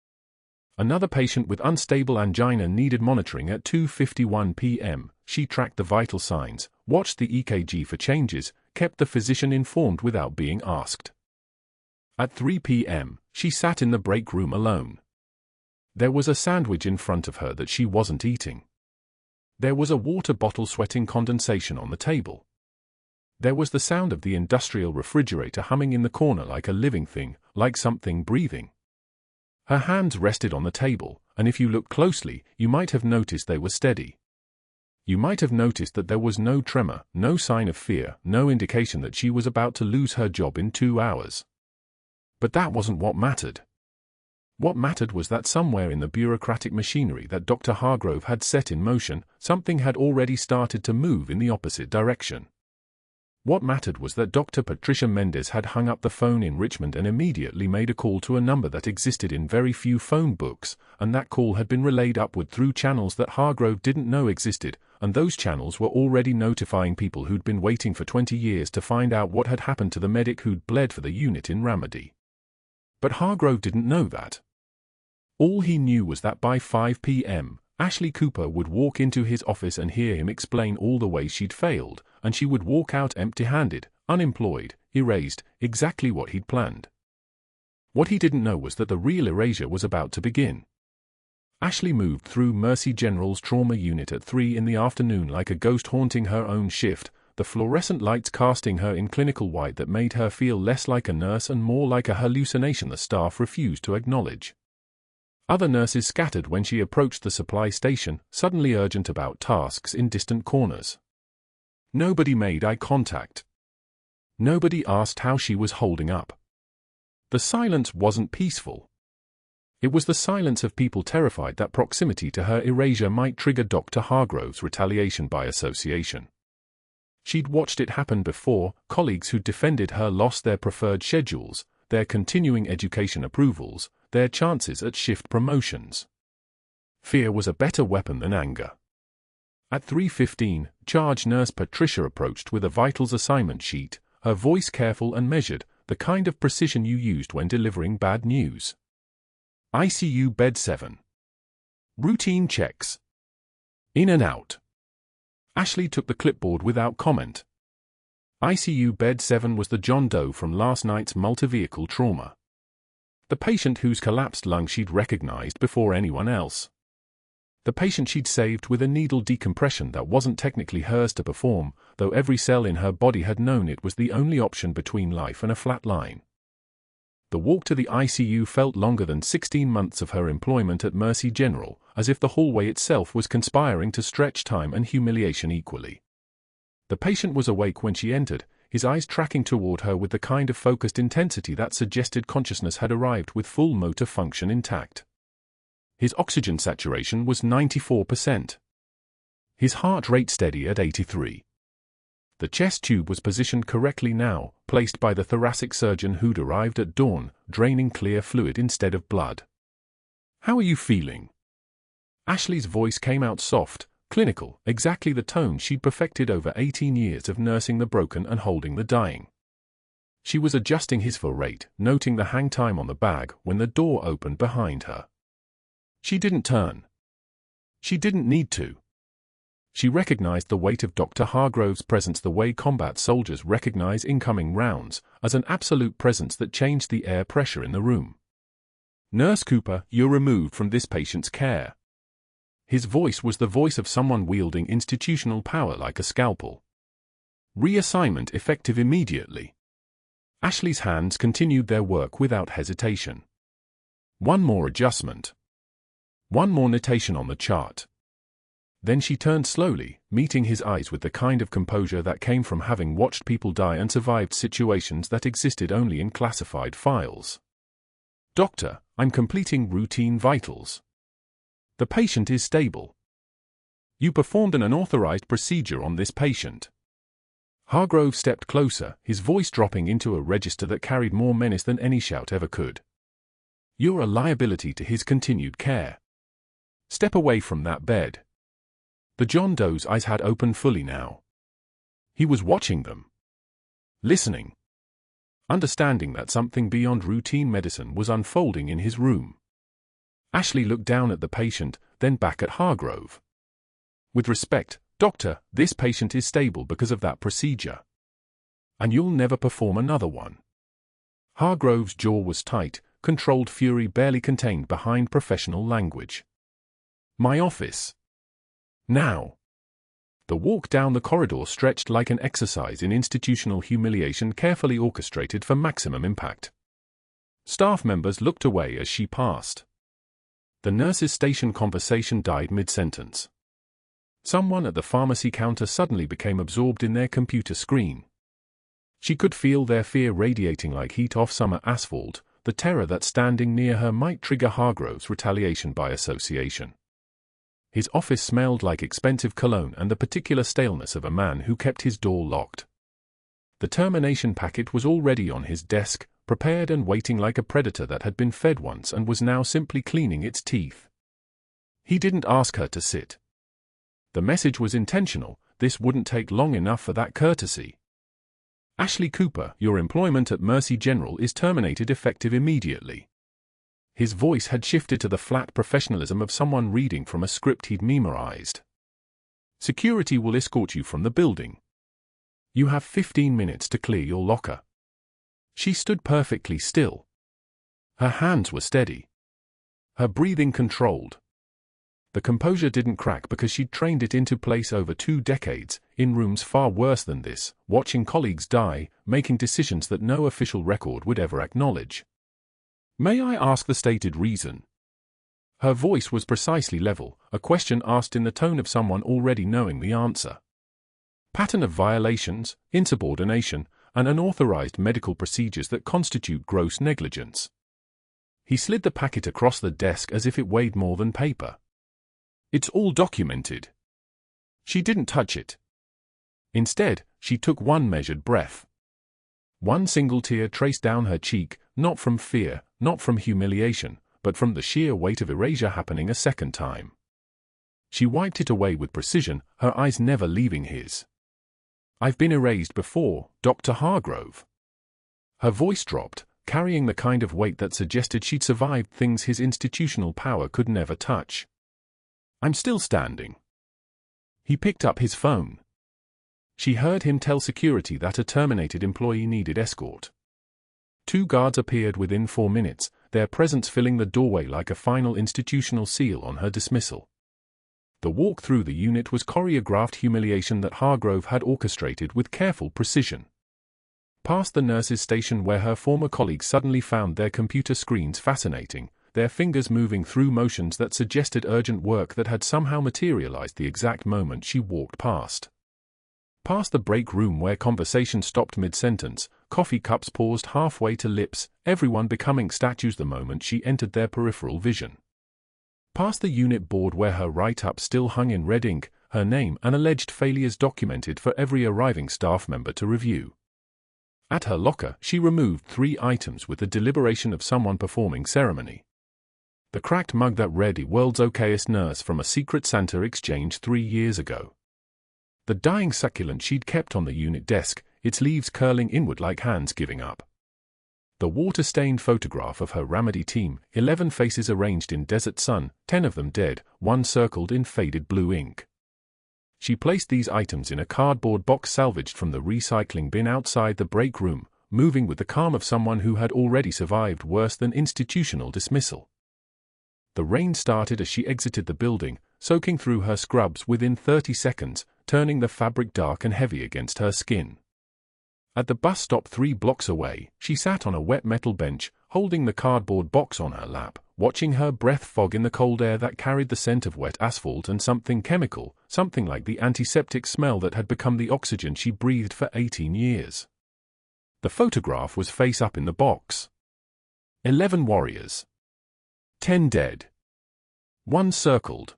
Another patient with unstable angina needed monitoring at 2:51 p.m. She tracked the vital signs, watched the EKG for changes, kept the physician informed without being asked. At 3 p.m., she sat in the break room alone. There was a sandwich in front of her that she wasn't eating. There was a water bottle sweating condensation on the table. There was the sound of the industrial refrigerator humming in the corner like a living thing, like something breathing. Her hands rested on the table, and if you looked closely, you might have noticed they were steady. You might have noticed that there was no tremor, no sign of fear, no indication that she was about to lose her job in 2 hours. But that wasn't what mattered. What mattered was that somewhere in the bureaucratic machinery that Dr. Hargrove had set in motion, something had already started to move in the opposite direction. What mattered was that Dr. Patricia Mendez had hung up the phone in Richmond and immediately made a call to a number that existed in very few phone books, and that call had been relayed upward through channels that Hargrove didn't know existed, and those channels were already notifying people who'd been waiting for 20 years to find out what had happened to the medic who'd bled for the unit in Ramadi. But Hargrove didn't know that. All he knew was that by 5 p.m., Ashley Cooper would walk into his office and hear him explain all the ways she'd failed, and she would walk out empty-handed, unemployed, erased, exactly what he'd planned. What he didn't know was that the real erasure was about to begin. Ashley moved through Mercy General's trauma unit at 3 in the afternoon like a ghost haunting her own shift, the fluorescent lights casting her in clinical white that made her feel less like a nurse and more like a hallucination the staff refused to acknowledge. Other nurses scattered when she approached the supply station, suddenly urgent about tasks in distant corners. Nobody made eye contact. Nobody asked how she was holding up. The silence wasn't peaceful. It was the silence of people terrified that proximity to her erasure might trigger Dr. Hargrove's retaliation by association. She'd watched it happen before. Colleagues who defended her lost their preferred schedules, their continuing education approvals, their chances at shift promotions. Fear was a better weapon than anger. At 3:15, charge nurse Patricia approached with a vitals assignment sheet, her voice careful and measured, the kind of precision you used when delivering bad news. ICU bed 7. Routine checks. In and out. Ashley took the clipboard without comment. ICU bed 7 was the John Doe from last night's multi-vehicle trauma. The patient whose collapsed lung she'd recognized before anyone else. The patient she'd saved with a needle decompression that wasn't technically hers to perform, though every cell in her body had known it was the only option between life and a flat line. The walk to the ICU felt longer than 16 months of her employment at Mercy General, as if the hallway itself was conspiring to stretch time and humiliation equally. The patient was awake when she entered, his eyes tracking toward her with the kind of focused intensity that suggested consciousness had arrived with full motor function intact. His oxygen saturation was 94%. His heart rate steady at 83. The chest tube was positioned correctly now, placed by the thoracic surgeon who'd arrived at dawn, draining clear fluid instead of blood. "How are you feeling?" Ashley's voice came out soft, clinical, exactly the tone she'd perfected over 18 years of nursing the broken and holding the dying. She was adjusting his fill rate, noting the hang time on the bag, when the door opened behind her. She didn't turn. She didn't need to. She recognized the weight of Dr. Hargrove's presence the way combat soldiers recognize incoming rounds, as an absolute presence that changed the air pressure in the room. "Nurse Cooper, you're removed from this patient's care." His voice was the voice of someone wielding institutional power like a scalpel. "Reassignment effective immediately." Ashley's hands continued their work without hesitation. One more adjustment. One more notation on the chart. Then she turned slowly, meeting his eyes with the kind of composure that came from having watched people die and survived situations that existed only in classified files. "Doctor, I'm completing routine vitals. The patient is stable. You performed an unauthorized procedure on this patient." Hargrove stepped closer, his voice dropping into a register that carried more menace than any shout ever could. "You're a liability to his continued care. Step away from that bed." The John Doe's eyes had opened fully now. He was watching them. Listening. Understanding that something beyond routine medicine was unfolding in his room. Ashley looked down at the patient, then back at Hargrove. With respect, doctor, this patient is stable because of that procedure. And you'll never perform another one. Hargrove's jaw was tight, controlled fury barely contained behind professional language. My office. Now. The walk down the corridor stretched like an exercise in institutional humiliation carefully orchestrated for maximum impact. Staff members looked away as she passed. The nurse's station conversation died mid-sentence. Someone at the pharmacy counter suddenly became absorbed in their computer screen. She could feel their fear radiating like heat off summer asphalt, the terror that standing near her might trigger Hargrove's retaliation by association. His office smelled like expensive cologne and the particular staleness of a man who kept his door locked. The termination packet was already on his desk, prepared and waiting like a predator that had been fed once and was now simply cleaning its teeth. He didn't ask her to sit. The message was intentional. This wouldn't take long enough for that courtesy. Ashley Cooper, your employment at Mercy General is terminated effective immediately. His voice had shifted to the flat professionalism of someone reading from a script he'd memorized. Security will escort you from the building. You have 15 minutes to clear your locker. She stood perfectly still. Her hands were steady. Her breathing controlled. The composure didn't crack because she'd trained it into place over 2 decades, in rooms far worse than this, watching colleagues die, making decisions that no official record would ever acknowledge. May I ask the stated reason? Her voice was precisely level, a question asked in the tone of someone already knowing the answer. Pattern of violations, insubordination, and unauthorized medical procedures that constitute gross negligence. He slid the packet across the desk as if it weighed more than paper. It's all documented. She didn't touch it. Instead, she took one measured breath. One single tear traced down her cheek, not from fear, not from humiliation, but from the sheer weight of erasure happening a second time. She wiped it away with precision, her eyes never leaving his. I've been erased before, Dr. Hargrove. Her voice dropped, carrying the kind of weight that suggested she'd survived things his institutional power could never touch. I'm still standing. He picked up his phone. She heard him tell security that a terminated employee needed escort. 2 guards appeared within 4 minutes, their presence filling the doorway like a final institutional seal on her dismissal. The walk through the unit was choreographed humiliation that Hargrove had orchestrated with careful precision. Past the nurse's station where her former colleagues suddenly found their computer screens fascinating, their fingers moving through motions that suggested urgent work that had somehow materialized the exact moment she walked past. Past the break room where conversation stopped mid-sentence, coffee cups paused halfway to lips, everyone becoming statues the moment she entered their peripheral vision. Past the unit board where her write-up still hung in red ink, her name and alleged failures documented for every arriving staff member to review. At her locker, she removed 3 items with the deliberation of someone performing ceremony. The cracked mug that read "The World's Okayest Nurse" from a Secret Santa exchange 3 years ago. The dying succulent she'd kept on the unit desk, its leaves curling inward like hands giving up. The water-stained photograph of her remedy team, 11 faces arranged in desert sun, 10 of them dead, 1 circled in faded blue ink. She placed these items in a cardboard box salvaged from the recycling bin outside the break room, moving with the calm of someone who had already survived worse than institutional dismissal. The rain started as she exited the building, soaking through her scrubs within 30 seconds, turning the fabric dark and heavy against her skin. At the bus stop 3 blocks away, she sat on a wet metal bench, holding the cardboard box on her lap, watching her breath fog in the cold air that carried the scent of wet asphalt and something chemical, something like the antiseptic smell that had become the oxygen she breathed for 18 years. The photograph was face up in the box. 11 warriors. 10 dead. 1 circled.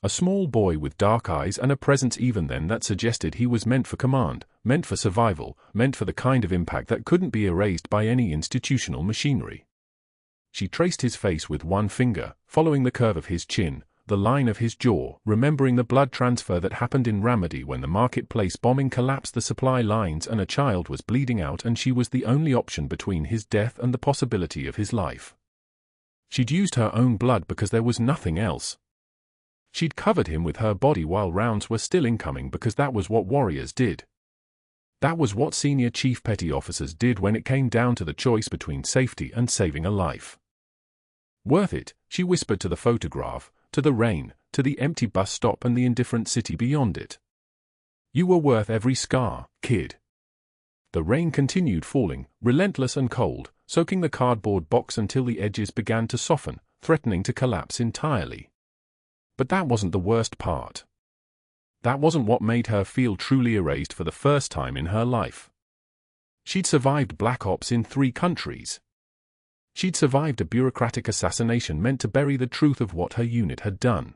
A small boy with dark eyes and a presence even then that suggested he was meant for command, meant for survival, meant for the kind of impact that couldn't be erased by any institutional machinery. She traced his face with 1 finger, following the curve of his chin, the line of his jaw, remembering the blood transfer that happened in Raleigh when the marketplace bombing collapsed the supply lines and a child was bleeding out and she was the only option between his death and the possibility of his life. She'd used her own blood because there was nothing else. She'd covered him with her body while rounds were still incoming because that was what warriors did. That was what senior chief petty officers did when it came down to the choice between safety and saving a life. Worth it, she whispered to the photograph, to the rain, to the empty bus stop and the indifferent city beyond it. You were worth every scar, kid. The rain continued falling, relentless and cold, soaking the cardboard box until the edges began to soften, threatening to collapse entirely. But that wasn't the worst part. That wasn't what made her feel truly erased for the first time in her life. She'd survived black ops in 3 countries. She'd survived a bureaucratic assassination meant to bury the truth of what her unit had done.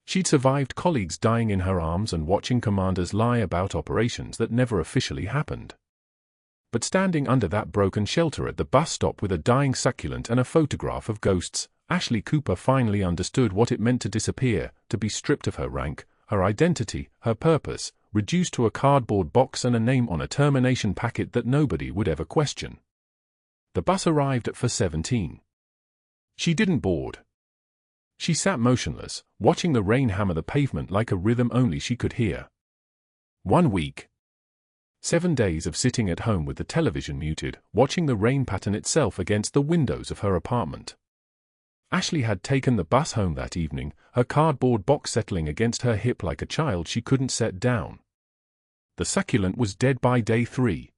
She'd survived colleagues dying in her arms and watching commanders lie about operations that never officially happened. But standing under that broken shelter at the bus stop with a dying succulent and a photograph of ghosts, Ashley Cooper finally understood what it meant to disappear, to be stripped of her rank, her identity, her purpose, reduced to a cardboard box and a name on a termination packet that nobody would ever question. The bus arrived at 4:17. She didn't board. She sat motionless, watching the rain hammer the pavement like a rhythm only she could hear. 1 week. 7 days of sitting at home with the television muted, watching the rain pattern itself against the windows of her apartment. Ashley had taken the bus home that evening, her cardboard box settling against her hip like a child she couldn't set down. The succulent was dead by day 3.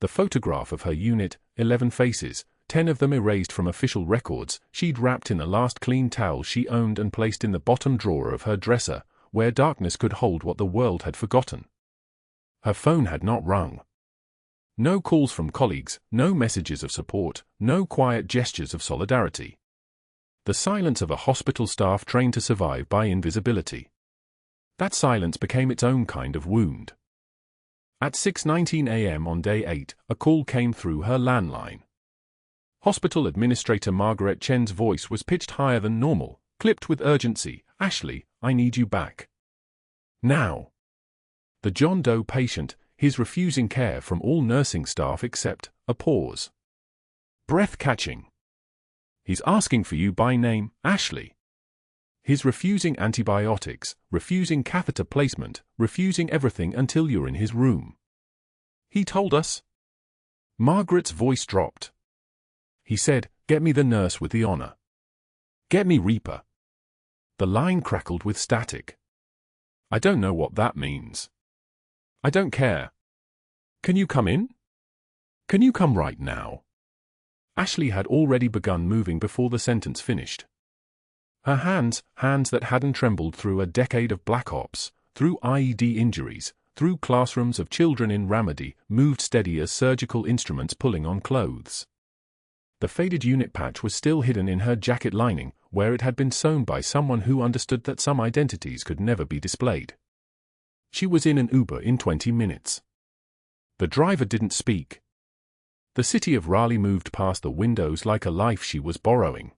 The photograph of her unit, 11 faces, 10 of them erased from official records, she'd wrapped in the last clean towel she owned and placed in the bottom drawer of her dresser, where darkness could hold what the world had forgotten. Her phone had not rung. No calls from colleagues, no messages of support, no quiet gestures of solidarity. The silence of a hospital staff trained to survive by invisibility. That silence became its own kind of wound. At 6:19 a.m. on day 8, a call came through her landline. Hospital Administrator Margaret Chen's voice was pitched higher than normal, clipped with urgency. "Ashley, I need you back. Now." The John Doe patient, his refusing care from all nursing staff except a pause. Breath-catching. "He's asking for you by name, Ashley. He's refusing antibiotics, refusing catheter placement, refusing everything until you're in his room. He told us." Margaret's voice dropped. "He said, get me the nurse with the honor. Get me Reaper." The line crackled with static. "I don't know what that means. I don't care. Can you come in? Can you come right now?" Ashley had already begun moving before the sentence finished. Her hands that hadn't trembled through a decade of black ops, through IED injuries, through classrooms of children in Raleigh, moved steady as surgical instruments pulling on clothes. The faded unit patch was still hidden in her jacket lining, where it had been sewn by someone who understood that some identities could never be displayed. She was in an Uber in 20 minutes. The driver didn't speak. The city of Raleigh moved past the windows like a life she was borrowing.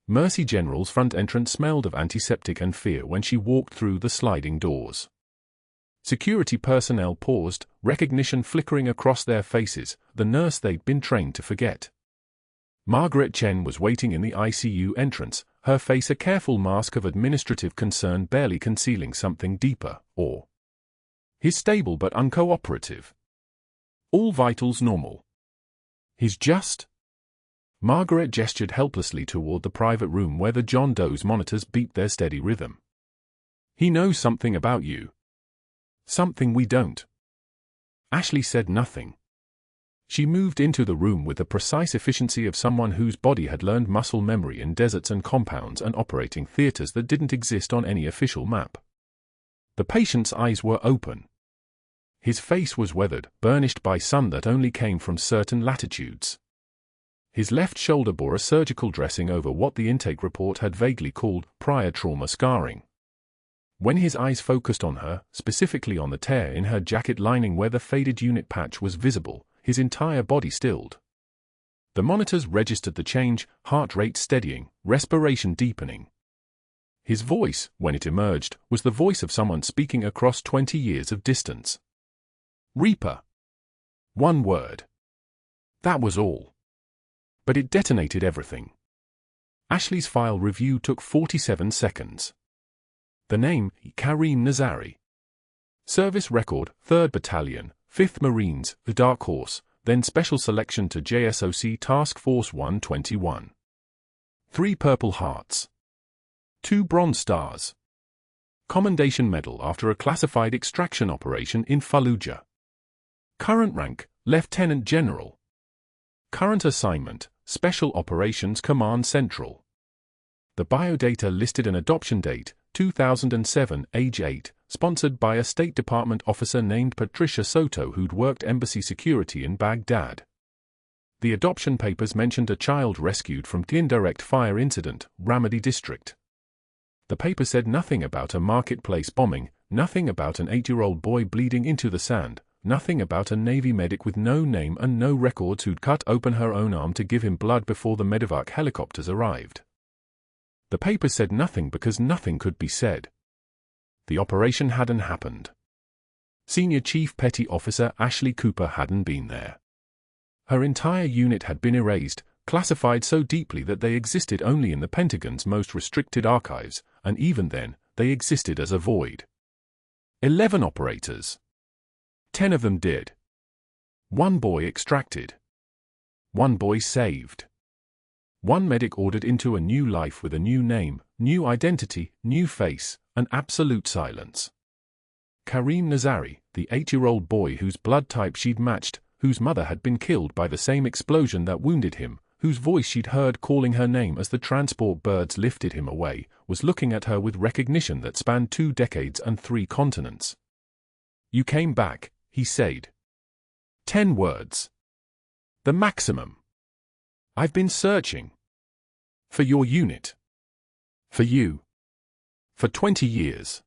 Mercy General's front entrance smelled of antiseptic and fear when she walked through the sliding doors. Security personnel paused, recognition flickering across their faces, the nurse they'd been trained to forget. Margaret Chen was waiting in the ICU entrance, her face a careful mask of administrative concern barely concealing something deeper, or "He's stable but uncooperative. All vitals normal. He's just..." Margaret gestured helplessly toward the private room where the John Doe's monitors beat their steady rhythm. "He knows something about you. Something we don't." Ashley said nothing. She moved into the room with the precise efficiency of someone whose body had learned muscle memory in deserts and compounds and operating theaters that didn't exist on any official map. The patient's eyes were open. His face was weathered, burnished by sun that only came from certain latitudes. His left shoulder bore a surgical dressing over what the intake report had vaguely called prior trauma scarring. When his eyes focused on her, specifically on the tear in her jacket lining where the faded unit patch was visible, his entire body stilled. The monitors registered the change, heart rate steadying, respiration deepening. His voice, when it emerged, was the voice of someone speaking across 20 years of distance. Reaper. One word. That was all. But it detonated everything. Ashley's file review took 47 seconds. The name, Kareem Nazari. Service record, 3rd Battalion, 5th Marines, the Dark Horse, then special selection to JSOC Task Force 121. 3 Purple Hearts. 2 Bronze Stars. Commendation Medal after a classified extraction operation in Fallujah. Current rank, Lieutenant General. Current assignment, Special Operations Command Central. The biodata listed an adoption date, 2007, age 8, sponsored by a State Department officer named Patricia Soto who'd worked embassy security in Baghdad. The adoption papers mentioned a child rescued from the indirect fire incident, Raleigh district. The paper said nothing about a marketplace bombing, nothing about an 8-year-old boy bleeding into the sand, nothing about a Navy medic with no name and no records who'd cut open her own arm to give him blood before the medevac helicopters arrived. The paper said nothing because nothing could be said. The operation hadn't happened. Senior Chief Petty Officer Ashley Cooper hadn't been there. Her entire unit had been erased, classified so deeply that they existed only in the Pentagon's most restricted archives, and even then, they existed as a void. 11 operators. 10 of them did. 1 boy extracted. 1 boy saved. 1 medic ordered into a new life with a new name, new identity, new face, and absolute silence. Kareem Nazari, the 8-year-old boy whose blood type she'd matched, whose mother had been killed by the same explosion that wounded him, whose voice she'd heard calling her name as the transport birds lifted him away, was looking at her with recognition that spanned 2 decades and 3 continents. "You came back," he said. 10 words. The maximum. "I've been searching. For your unit. For you. For 20 years.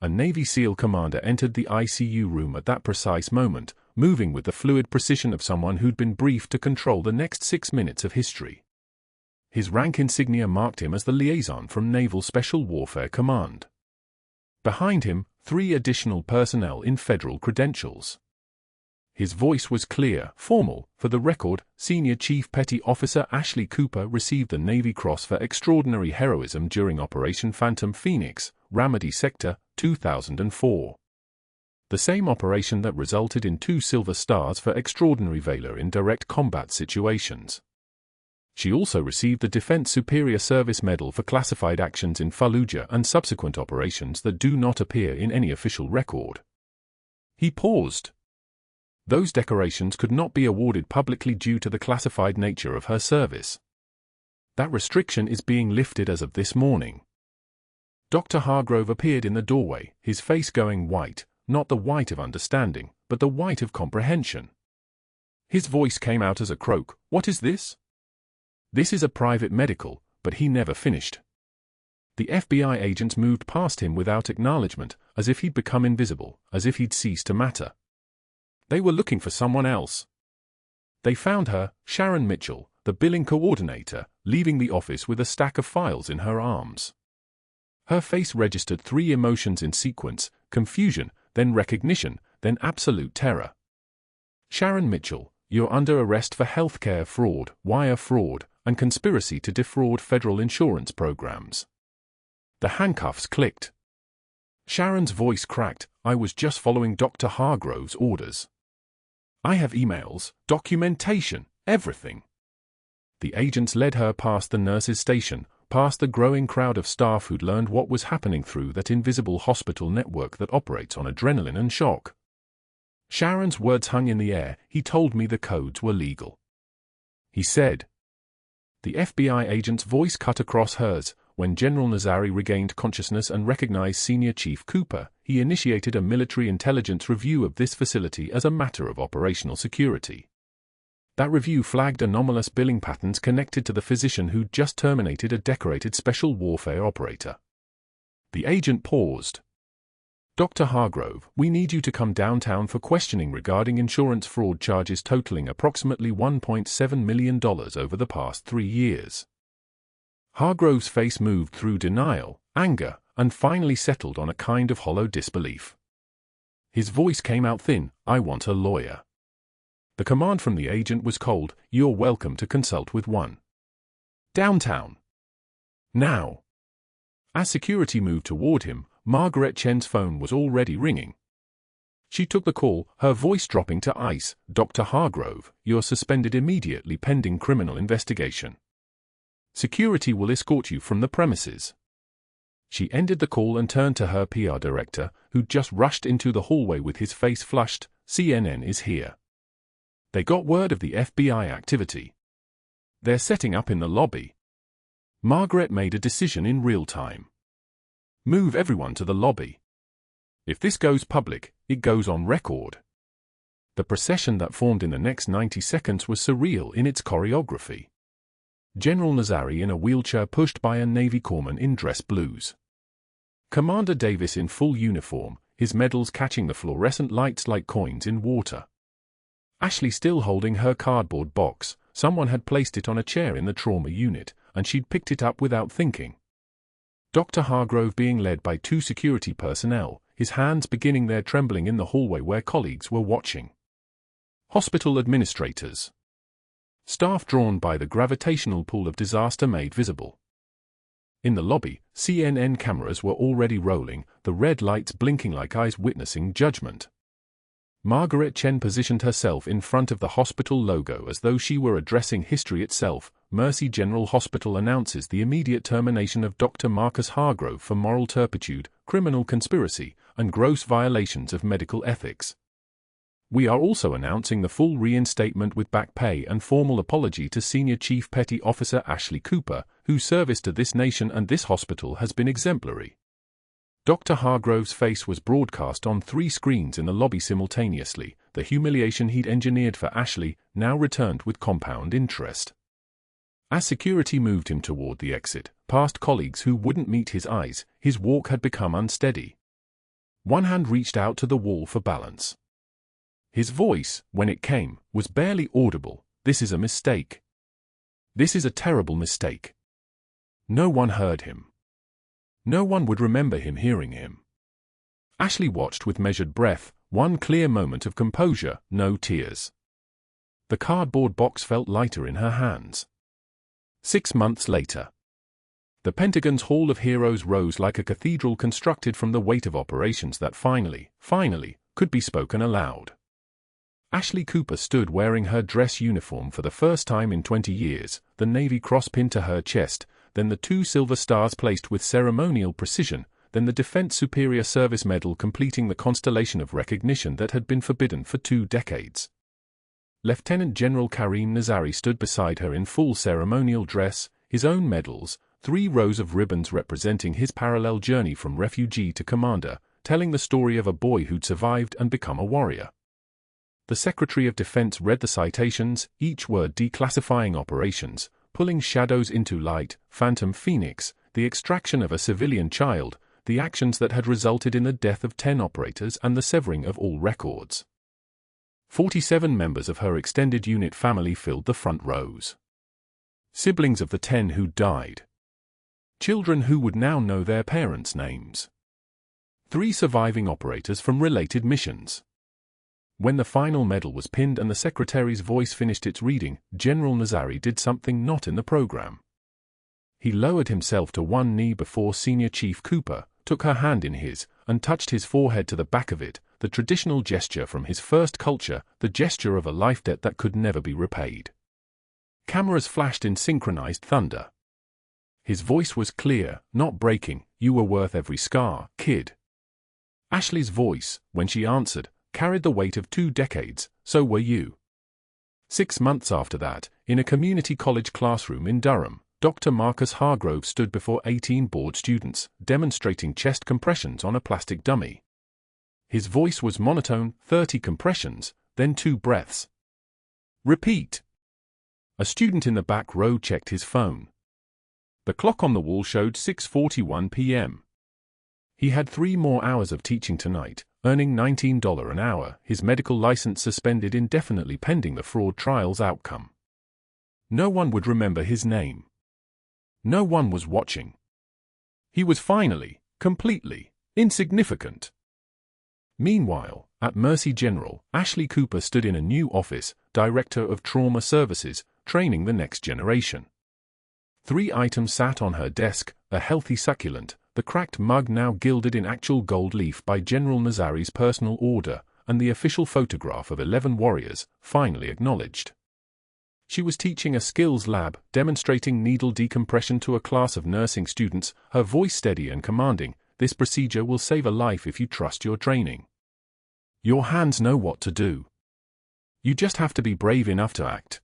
A Navy SEAL commander entered the ICU room at that precise moment, moving with the fluid precision of someone who'd been briefed to control the next 6 minutes of history. His rank insignia marked him as the liaison from Naval Special Warfare Command. Behind him, 3 additional personnel in federal credentials. His voice was clear, formal. For the record, Senior Chief Petty Officer Ashley Cooper received the Navy Cross for extraordinary heroism during Operation Phantom Phoenix, Ramadi Sector, 2004. The same operation that resulted in 2 Silver Stars for extraordinary valor in direct combat situations. She also received the Defense Superior Service Medal for classified actions in Fallujah and subsequent operations that do not appear in any official record. He paused. Those decorations could not be awarded publicly due to the classified nature of her service. That restriction is being lifted as of this morning. Dr. Hargrove appeared in the doorway, his face going white, not the white of understanding, but the white of comprehension. His voice came out as a croak. "What is this?" "This is a private medical," but he never finished. The FBI agents moved past him without acknowledgement, as if he'd become invisible, as if he'd ceased to matter. They were looking for someone else. They found her, Sharon Mitchell, the billing coordinator, leaving the office with a stack of files in her arms. Her face registered 3 emotions in sequence: confusion, then recognition, then absolute terror. "Sharon Mitchell, you're under arrest for healthcare fraud, wire fraud, and conspiracy to defraud federal insurance programs." The handcuffs clicked. Sharon's voice cracked. "I was just following Dr. Hargrove's orders. I have emails, documentation, everything." The agents led her past the nurses' station, past the growing crowd of staff who'd learned what was happening through that invisible hospital network that operates on adrenaline and shock. Sharon's words hung in the air. "He told me the codes were legal." He said. The FBI agent's voice cut across hers. When General Nazari regained consciousness and recognized Senior Chief Cooper, he initiated a military intelligence review of this facility as a matter of operational security. That review flagged anomalous billing patterns connected to the physician who'd just terminated a decorated special warfare operator. The agent paused. "Dr. Hargrove, we need you to come downtown for questioning regarding insurance fraud charges totaling approximately $1.7 million over the past 3 years." Hargrove's face moved through denial, anger, and finally settled on a kind of hollow disbelief. His voice came out thin, "I want a lawyer." The command from the agent was cold, "You're welcome to consult with one. Downtown. Now." As security moved toward him, Margaret Chen's phone was already ringing. She took the call, her voice dropping to ice. "Dr. Hargrove, you're suspended immediately pending criminal investigation. Security will escort you from the premises." She ended the call and turned to her PR director, who'd just rushed into the hallway with his face flushed. "CNN is here. They got word of the FBI activity. They're setting up in the lobby." Margaret made a decision in real time. "Move everyone to the lobby. If this goes public, it goes on record." The procession that formed in the next 90 seconds was surreal in its choreography. General Nazari in a wheelchair pushed by a Navy corpsman in dress blues. Commander Davis in full uniform, his medals catching the fluorescent lights like coins in water. Ashley still holding her cardboard box. Someone had placed it on a chair in the trauma unit, and she'd picked it up without thinking. Dr. Hargrove being led by 2 security personnel, his hands beginning their trembling in the hallway where colleagues were watching. Hospital administrators. Staff drawn by the gravitational pull of disaster made visible. In the lobby, CNN cameras were already rolling, the red lights blinking like eyes witnessing judgment. Margaret Chen positioned herself in front of the hospital logo as though she were addressing history itself. Mercy General Hospital announces the immediate termination of Dr. Marcus Hargrove for moral turpitude, criminal conspiracy, and gross violations of medical ethics. We are also announcing the full reinstatement with back pay and formal apology to Senior Chief Petty Officer Ashley Cooper, whose service to this nation and this hospital has been exemplary. Dr. Hargrove's face was broadcast on 3 screens in the lobby simultaneously. The humiliation he'd engineered for Ashley now returned with compound interest. As security moved him toward the exit, past colleagues who wouldn't meet his eyes, his walk had become unsteady. One hand reached out to the wall for balance. His voice, when it came, was barely audible. "This is a mistake. This is a terrible mistake." No one heard him. No one would remember him hearing him. Ashley watched with measured breath, one clear moment of composure, no tears. The cardboard box felt lighter in her hands. 6 months later. The Pentagon's Hall of Heroes rose like a cathedral constructed from the weight of operations that finally, could be spoken aloud. Ashley Cooper stood wearing her dress uniform for the first time in 20 years, the Navy Cross pinned to her chest, then the 2 silver stars placed with ceremonial precision, then the Defense Superior Service Medal completing the constellation of recognition that had been forbidden for 2 decades. Lieutenant General Kareem Nazari stood beside her in full ceremonial dress, his own medals, 3 rows of ribbons representing his parallel journey from refugee to commander, telling the story of a boy who'd survived and become a warrior. The Secretary of Defense read the citations, each word declassifying operations, pulling shadows into light, Phantom Phoenix, the extraction of a civilian child, the actions that had resulted in the death of 10 operators and the severing of all records. 47 members of her extended unit family filled the front rows. Siblings of the 10 who died. Children who would now know their parents' names. 3 surviving operators from related missions. When the final medal was pinned and the secretary's voice finished its reading, General Nazari did something not in the program. He lowered himself to one knee before Senior Chief Cooper, took her hand in his, and touched his forehead to the back of it, the traditional gesture from his first culture, the gesture of a life debt that could never be repaid. Cameras flashed in synchronized thunder. His voice was clear, not breaking. "You were worth every scar, kid." Ashley's voice, when she answered, carried the weight of 2 decades, "So were you." 6 months after that, in a community college classroom in Durham, Dr. Marcus Hargrove stood before 18 board students, demonstrating chest compressions on a plastic dummy. His voice was monotone, 30 compressions, then 2 breaths. "Repeat." A student in the back row checked his phone. The clock on the wall showed 6:41 p.m. He had 3 more hours of teaching tonight, earning $19 an hour, his medical license suspended indefinitely pending the fraud trial's outcome. No one would remember his name. No one was watching. He was finally, completely, insignificant. Meanwhile, at Mercy General, Ashley Cooper stood in a new office, Director of Trauma Services, training the next generation. 3 items sat on her desk: a healthy succulent, the cracked mug now gilded in actual gold leaf by General Nazari's personal order, and the official photograph of 11 warriors, finally acknowledged. She was teaching a skills lab, demonstrating needle decompression to a class of nursing students, her voice steady and commanding. This procedure will save a life if you trust your training. Your hands know what to do. You just have to be brave enough to act.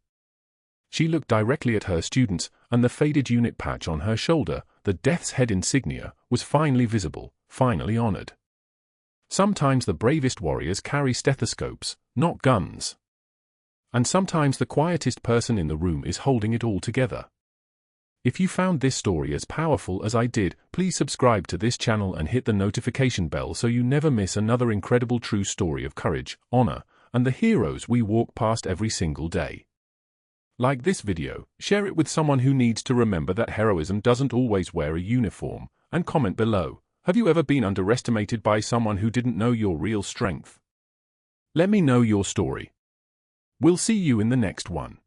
She looked directly at her students, and the faded unit patch on her shoulder, the death's head insignia, was finally visible, finally honored. Sometimes the bravest warriors carry stethoscopes, not guns. And sometimes the quietest person in the room is holding it all together. If you found this story as powerful as I did, please subscribe to this channel and hit the notification bell so you never miss another incredible true story of courage, honor, and the heroes we walk past every single day. Like this video, share it with someone who needs to remember that heroism doesn't always wear a uniform, and comment below, have you ever been underestimated by someone who didn't know your real strength? Let me know your story. We'll see you in the next one.